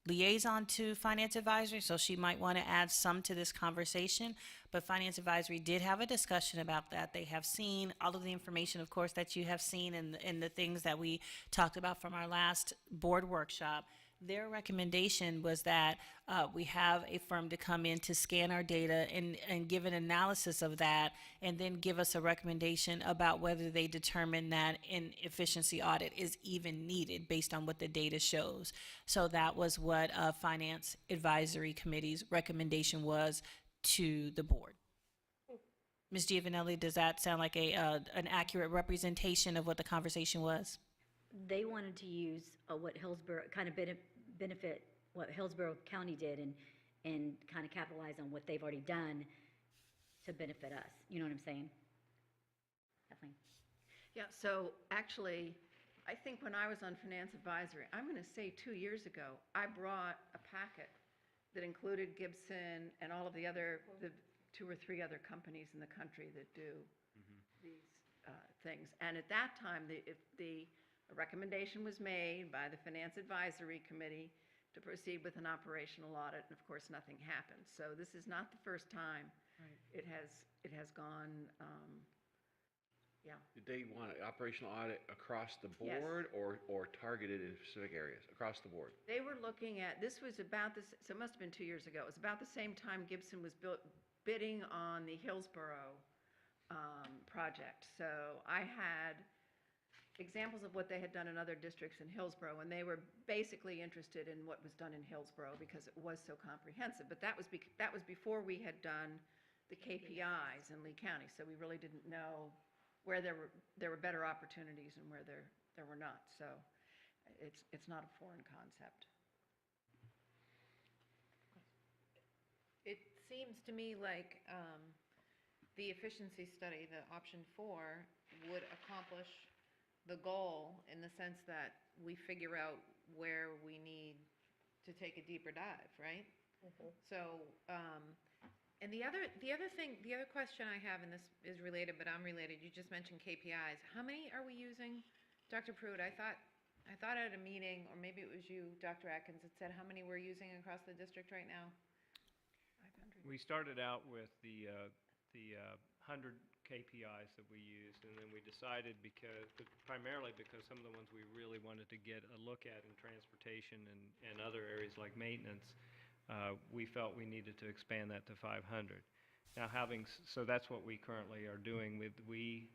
liaison to Finance Advisory, so she might want to add some to this conversation. But Finance Advisory did have a discussion about that. They have seen all of the information, of course, that you have seen and the things that we talked about from our last board workshop. Their recommendation was that we have a firm to come in to scan our data and give an analysis of that, and then give us a recommendation about whether they determine that an efficiency audit is even needed based on what the data shows. So that was what Finance Advisory Committee's recommendation was to the board. Ms. Giovanelli, does that sound like an accurate representation of what the conversation was? They wanted to use what Hillsborough, kind of benefit what Hillsborough County did and kind of capitalize on what they've already done to benefit us. You know what I'm saying? Kathleen? Yeah, so actually, I think when I was on Finance Advisory, I'm going to say 2 years ago, I brought a packet that included Gibson and all of the 2 or 3 other companies in the country that do these things. And at that time, a recommendation was made by the Finance Advisory Committee to proceed with an operational audit, and of course, nothing happened. So this is not the first time it has gone, yeah. Did they want an operational audit across the Yes. board or targeted in specific areas? Across the board? They were looking at, this was about this, so it must have been 2 years ago. It was about the same time Gibson was bidding on the Hillsborough project. So I had examples of what they had done in other districts in Hillsborough, and they were basically interested in what was done in Hillsborough because it was so comprehensive. But that was before we had done the KPIs in Lee County, so we really didn't know where there were better opportunities and where there were not. So it's not a foreign concept. It seems to me like the efficiency study, the option 4, would accomplish the goal in the sense that we figure out where we need to take a deeper dive, right? So, and the other question I have, and this is related, but I'm related, you just mentioned KPIs. How many are we using? Dr. Pruitt, I thought at a meeting, or maybe it was you, Dr. Atkins, that said how many we're using across the district right now? 500. We started out with the 100 KPIs that we used, and then we decided primarily because some of the ones we really wanted to get a look at in transportation and other areas like maintenance, we felt we needed to expand that to 500. Now so that's what we currently are doing. We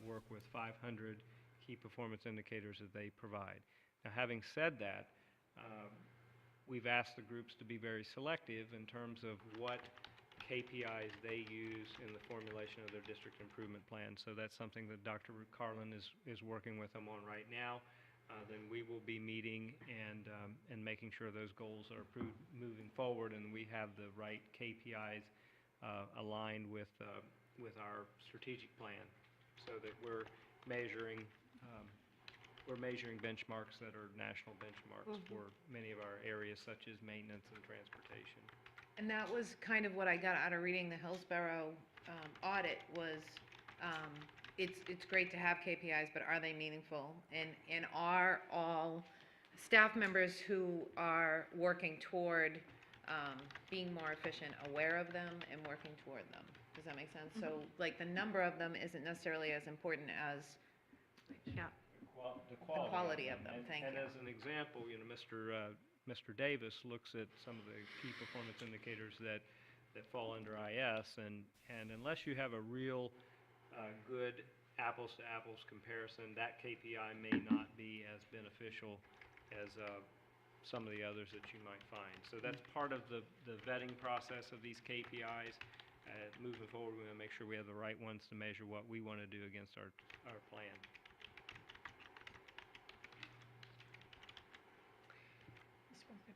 work with 500 key performance indicators that they provide. Now having said that, we've asked the groups to be very selective in terms of what KPIs they use in the formulation of their district improvement plan. So that's something that Dr. Carlin is working with them on right now. Then we will be meeting and making sure those goals are approved moving forward, and we have the right KPIs aligned with our strategic plan, so that we're measuring benchmarks that are national benchmarks for many of our areas, such as maintenance and transportation. And that was kind of what I got out of reading the Hillsborough audit was, it's great to have KPIs, but are they meaningful? And are all staff members who are working toward being more efficient aware of them and working toward them? Does that make sense? So like the number of them isn't necessarily as important as The quality of them. Thank and you. as an example, Mr. Davis looks at some of the key performance indicators that fall under IS, and unless you have a real good apples-to-apples comparison, that KPI may not be as beneficial as some of the others that you might find. So that's part of the vetting process of these KPIs. Moving forward, we want to make sure we have the right ones to measure what we want to do against our plan.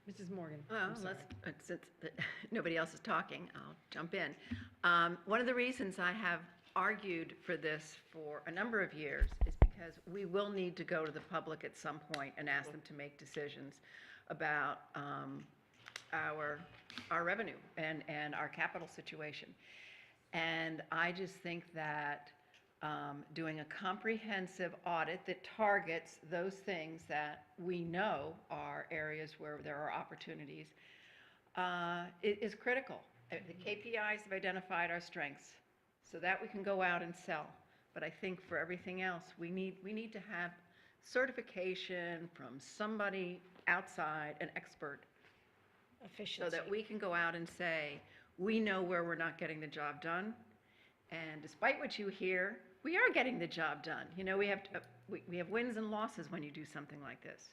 Mrs. Morgan. Well, I'm sorry. since nobody else is talking, I'll jump in. One of the reasons I have argued for this for a number of years is because we will need to go to the public at some point and ask them to make decisions about our revenue and our capital situation. And I just think that doing a comprehensive audit that targets those things that we know are areas where there are opportunities is critical. The KPIs have identified our strengths so that we can go out and sell. But I think for everything else, we need to have certification from somebody outside, an expert, Efficiency. so that we can go out and say, we know where we're not getting the job done. And despite what you hear, we are getting the job done. You know, we have wins and losses when you do something like this.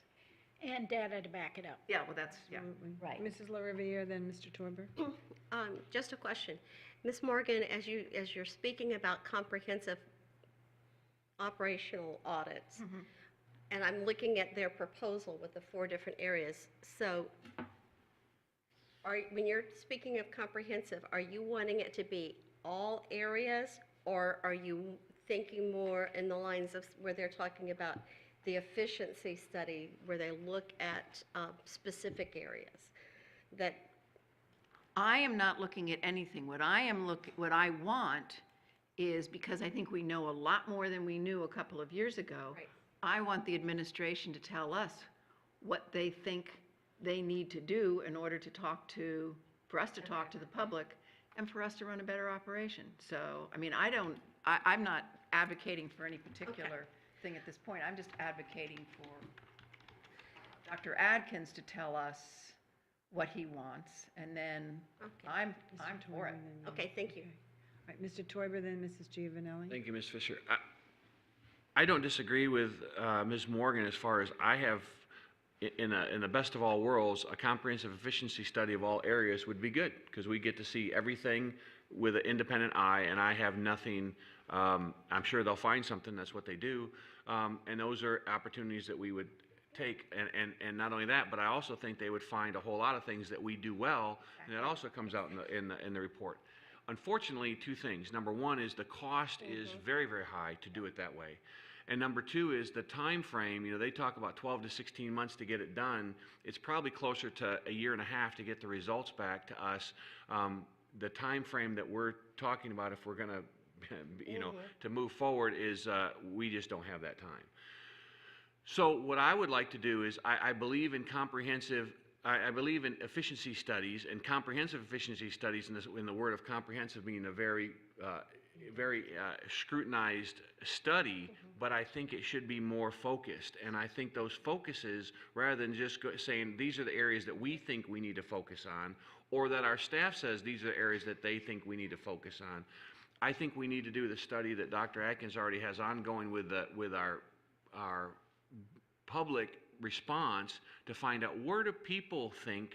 And data to back it up. Yeah, well, that's, yeah. Absolutely. Right. Mrs. LaRiviere, then Mr. Torber. Just a question. Ms. Morgan, as you're speaking about comprehensive operational audits, and I'm looking at their proposal with the 4 different areas, so when you're speaking of comprehensive, are you wanting it to be all areas, or are you thinking more in the lines of where they're talking about the efficiency study, where they look at specific areas? That I am not looking at anything. What I want is, because I think we know a lot more than we knew a couple of years ago, Right. I want the administration to tell us what they think they need to do in order to for us to talk to the public and for us to run a better operation. So, I mean, I'm not advocating for any particular thing at this point. I'm just advocating for Dr. Adkins to tell us what he wants, and then Okay. I'm for it. Okay, thank you. All right, Mr. Torber, then Mrs. Giovanelli. Thank you, Ms. Fisher. I don't disagree with Ms. Morgan as far as I have, in the best of all worlds, a comprehensive efficiency study of all areas would be good, because we get to see everything with an independent eye, and I have nothing. I'm sure they'll find something, that's what they do, and those are opportunities that we would take, and not only that, but I also think they would find a whole lot of things that we do well, and that also comes out in the report. Unfortunately, 2 things. Number 1 is the cost is very, very high to do it that way. And number 2 is the time frame. You know, they talk about 12 to 16 months to get it done. It's probably closer to a year and a half to get the results back to us. The time frame that we're talking about, if we're going to, you know, to move forward, is we just don't have that time. So what I would like to do is, I believe in I believe in efficiency studies, and comprehensive efficiency studies, in the word of comprehensive being a very scrutinized study, but I think it should be more focused. And I think those focuses, rather than just saying these are the areas that we think we need to focus on, or that our staff says these are the areas that they think we need to focus on, I think we need to do the study that Dr. Atkins already has ongoing with our public response, to find out where do people think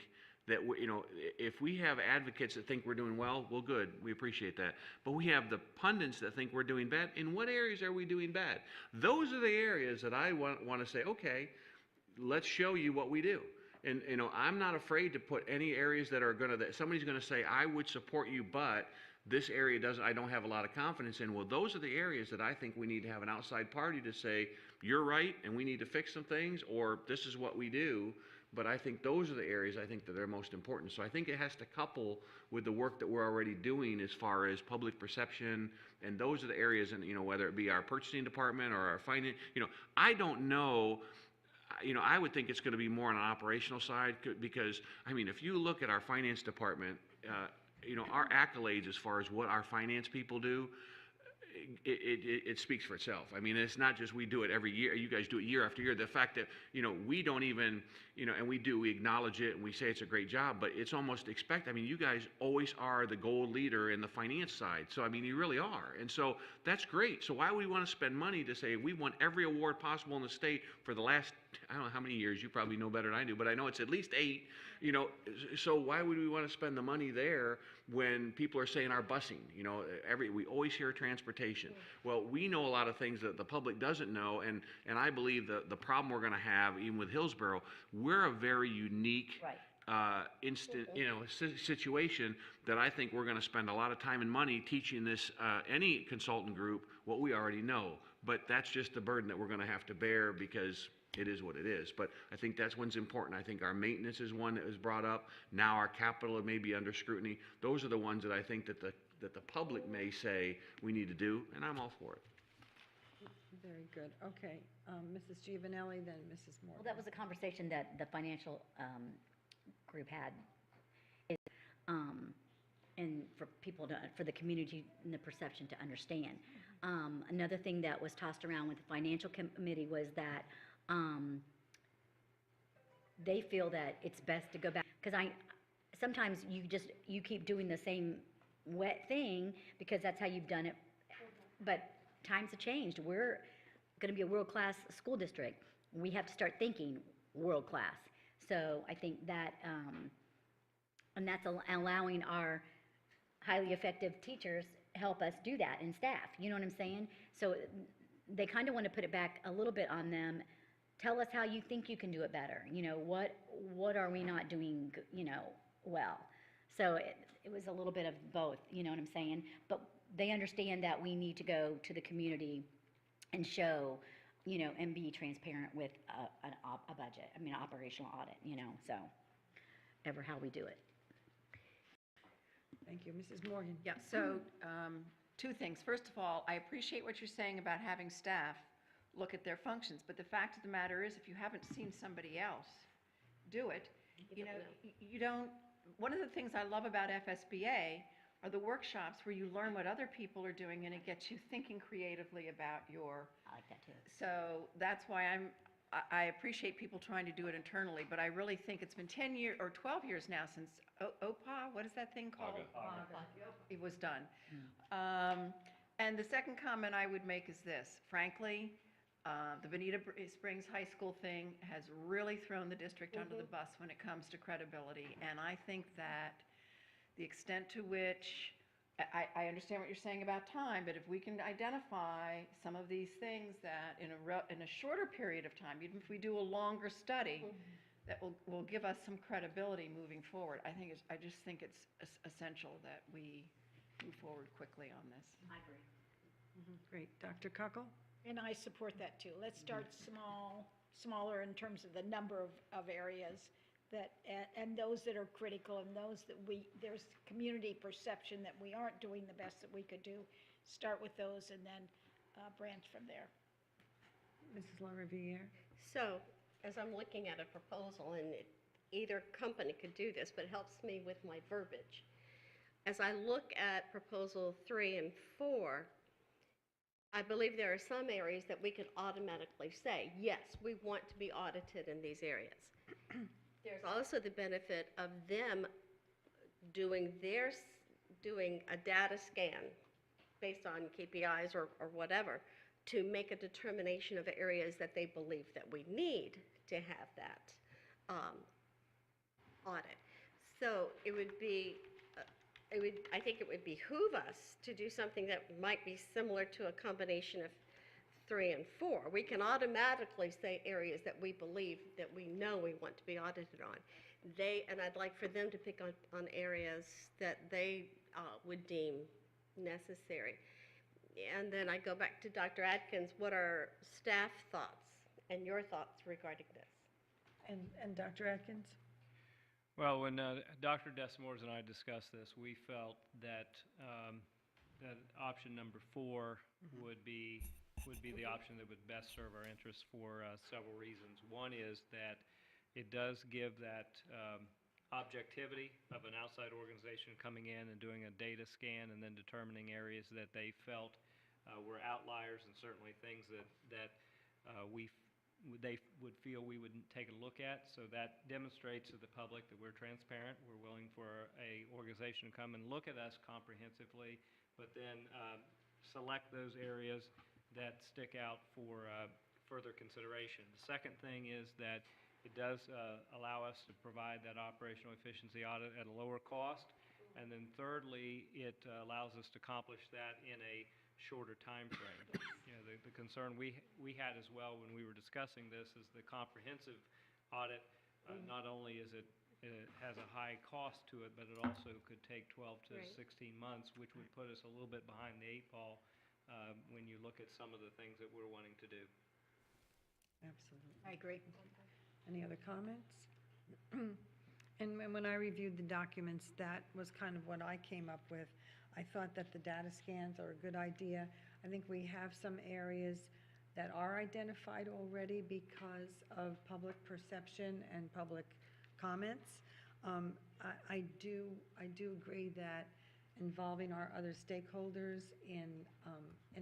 that, you know, if we have advocates that think we're doing well, good, we appreciate that. But we have the pundits that think we're doing bad. In what areas are we doing bad? Those are the areas that I want to say, okay, let's show you what we do. And, you know, I'm not afraid to put any areas that somebody's going to say, I would support you, but this area I don't have a lot of confidence in. Well, those are the areas that I think we need to have an outside party to say, you're right, and we need to fix some things, or this is what we do. But I think those are the areas I think that are most important. So I think it has to couple with the work that we're already doing as far as public perception, and those are the areas, and, you know, whether it be our purchasing department or our finance, you know, I don't know. You know, I would think it's going to be more on an operational side, because, I mean, if you look at our finance department, you know, our accolades as far as what our finance people do, it speaks for itself. I mean, it's not just we do it every year. You guys do it year after year. The fact that, you know, we don't even, you know, and we acknowledge it and we say it's a great job, but it's almost I mean, you guys always are the gold leader in the finance side. So, I mean, you really are. And so that's great. So why would we want to spend money to say we won every award possible in the state for the last, I don't know how many years, you probably know better than I do, but I know it's at least 8, you know, so why would we want to spend the money there when people are saying our busing, you know, we always hear transportation. Well, we know a lot of things that the public doesn't know, and I believe the problem we're going to have, even with Hillsborough, we're a very unique situation that I think we're going to spend a lot of time and money teaching this, any consultant group, what we already know. But that's just the burden that we're going to have to bear because it is what it is. But I think that's one's important. I think our maintenance is one that was brought up. Now our capital may be under scrutiny. Those are the ones that I think that the public may say we need to do, and I'm all for it. Very good. Okay. Mrs. Giovanelli, then Mrs. Morgan. Well, that was a conversation that the financial group had. And for people to, for the community and the perception to understand. Another thing that was tossed around with the financial committee was that they feel that it's best to go back, because sometimes you keep doing the same wet thing because that's how you've done it. But times have changed. We're going to be a world-class school district. We have to start thinking world-class. So I think that, and that's allowing our highly effective teachers help us do that, and staff, you know what I'm saying? So they kind of want to put it back a little bit on them. Tell us how you think you can do it better. You know, what are we not doing, well? So it was a little bit of both, you know what I'm saying? But they understand that we need to go to the community and show, and be transparent with a budget, operational audit, so ever how we do it. Thank you. Mrs. Morgan. Yeah, so two things. First of all, I appreciate what you're saying about having staff look at their functions, but the fact of the matter is, if you haven't seen somebody else do it, you don't. One of the things I love about FSBA are the workshops where you learn what other people are doing, and it gets you thinking creatively about your. I like that too. So that's why I appreciate people trying to do it internally, but I really think it's been 10 years or 12 years now since OPA, what is that thing called? It was done. And the second comment I would make is this. Frankly, the Bonita Springs High School thing has really thrown the district under the bus when it comes to credibility. And I think that the extent to which, I understand what you're saying about time, but if we can identify some of these things that in a shorter period of time, even if we do a longer study, that will give us some credibility moving forward. I just think it's essential that we move forward quickly on this. I agree. Great. Dr. Kuckel? And I support that too. Let's start smaller in terms of the number of areas that, and those that are critical, and those that there's community perception that we aren't doing the best that we could do. Start with those and then branch from there. Mrs. LaRiviere? So, as I'm looking at a proposal, and either company could do this, but it helps me with my verbiage. As I look at proposal 3 and 4, I believe there are some areas that we could automatically say, yes, we want to be audited in these areas. There's also the benefit of them doing a data scan based on KPIs or whatever to make a determination of areas that they believe that we need to have that audit. So it would be, I think it would behoove us to do something that might be similar to a combination of 3 and 4. We can automatically say areas that we believe that we know we want to be audited on. And I'd like for them to pick on areas that they would deem necessary. And then I go back to Dr. Atkins. What are staff thoughts and your thoughts regarding this? And Dr. Atkins? Well, when Dr. Desamores and I discussed this, we felt that that option number 4 would be the option that would best serve our interests for several reasons. One is that it does give that objectivity of an outside organization coming in and doing a data scan and then determining areas that they felt were outliers and certainly things that they would feel we would take a look at. So that demonstrates to the public that we're transparent. We're willing for a organization to come and look at us comprehensively, but then select those areas that stick out for further consideration. The second thing is that it does allow us to provide that operational efficiency audit at a lower cost. And then thirdly, it allows us to accomplish that in a shorter time frame. The concern we had as well when we were discussing this is the comprehensive audit. Not only is it it has a high cost to it, but it also could take 12 to Right. 16 months, which would put us a little bit behind the 8 ball when you look at some of the things that we're wanting to do. Absolutely. I agree. Any other comments? And when I reviewed the documents, that was kind of what I came up with. I thought that the data scans are a good idea. I think we have some areas that are identified already because of public perception and public comments. I do agree that involving our other stakeholders in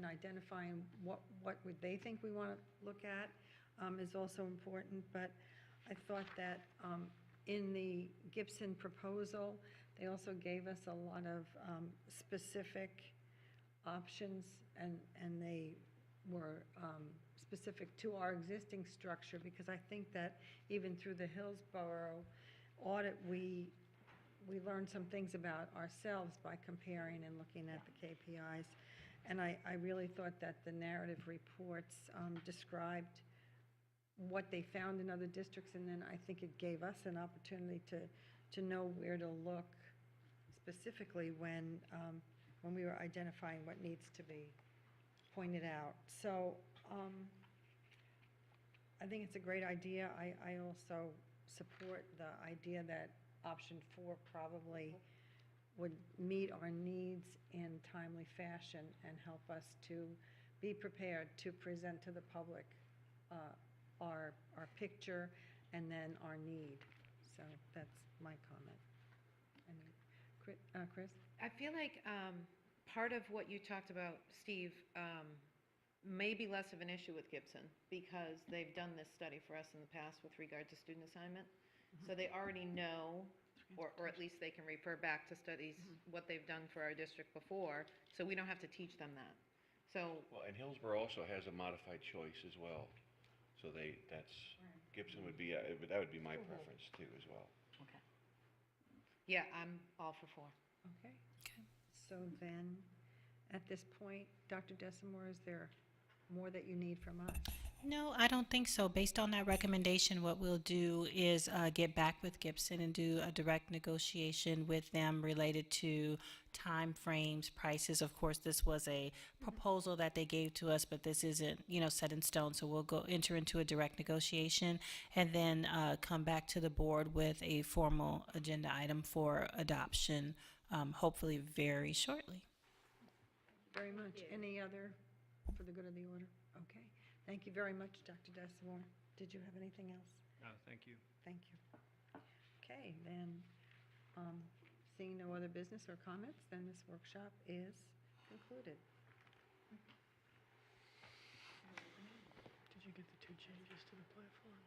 identifying what would they think we want to look at is also important. But I thought that in the Gibson proposal, they also gave us a lot of specific options, and they were specific to our existing structure, because I think that even through the Hillsborough audit, we learned some things about ourselves by comparing and looking at the KPIs. And I really thought that the narrative reports described what they found in other districts, and then I think it gave us an opportunity to know where to look specifically when we were identifying what needs to be pointed out. So I think it's a great idea. I also support the idea that option 4 probably would meet our needs in timely fashion and help us to be prepared to present to the public our picture and then our need. So that's my comment. And Chris? I feel like part of what you talked about, Steve, may be less of an issue with Gibson, because they've done this study for us in the past with regard to student assignment. So they already know, or at least they can refer back to studies, what they've done for our district before, so we don't have to teach them that. So, Well, and Hillsborough also has a modified choice as well. So Gibson would be, that would be my preference too as well. Okay. yeah, I'm all for 4. Okay. So then, at this point, Dr. Desamore, is there more that you need from us? No, I don't think so. Based on that recommendation, what we'll do is get back with Gibson and do a direct negotiation with them related to time frames, prices. Of course, this was a proposal that they gave to us, but this isn't, set in stone. So we'll go enter into a direct negotiation and then come back to the board with a formal agenda item for adoption, hopefully very shortly. Very much. Any other, for the good of the order? Okay. Thank you very much, Dr. Desamore. Did you have anything else? No, thank you. Thank you. Okay, then, seeing no other business or comments, then this workshop is concluded. Did you get the 2 changes to the platform?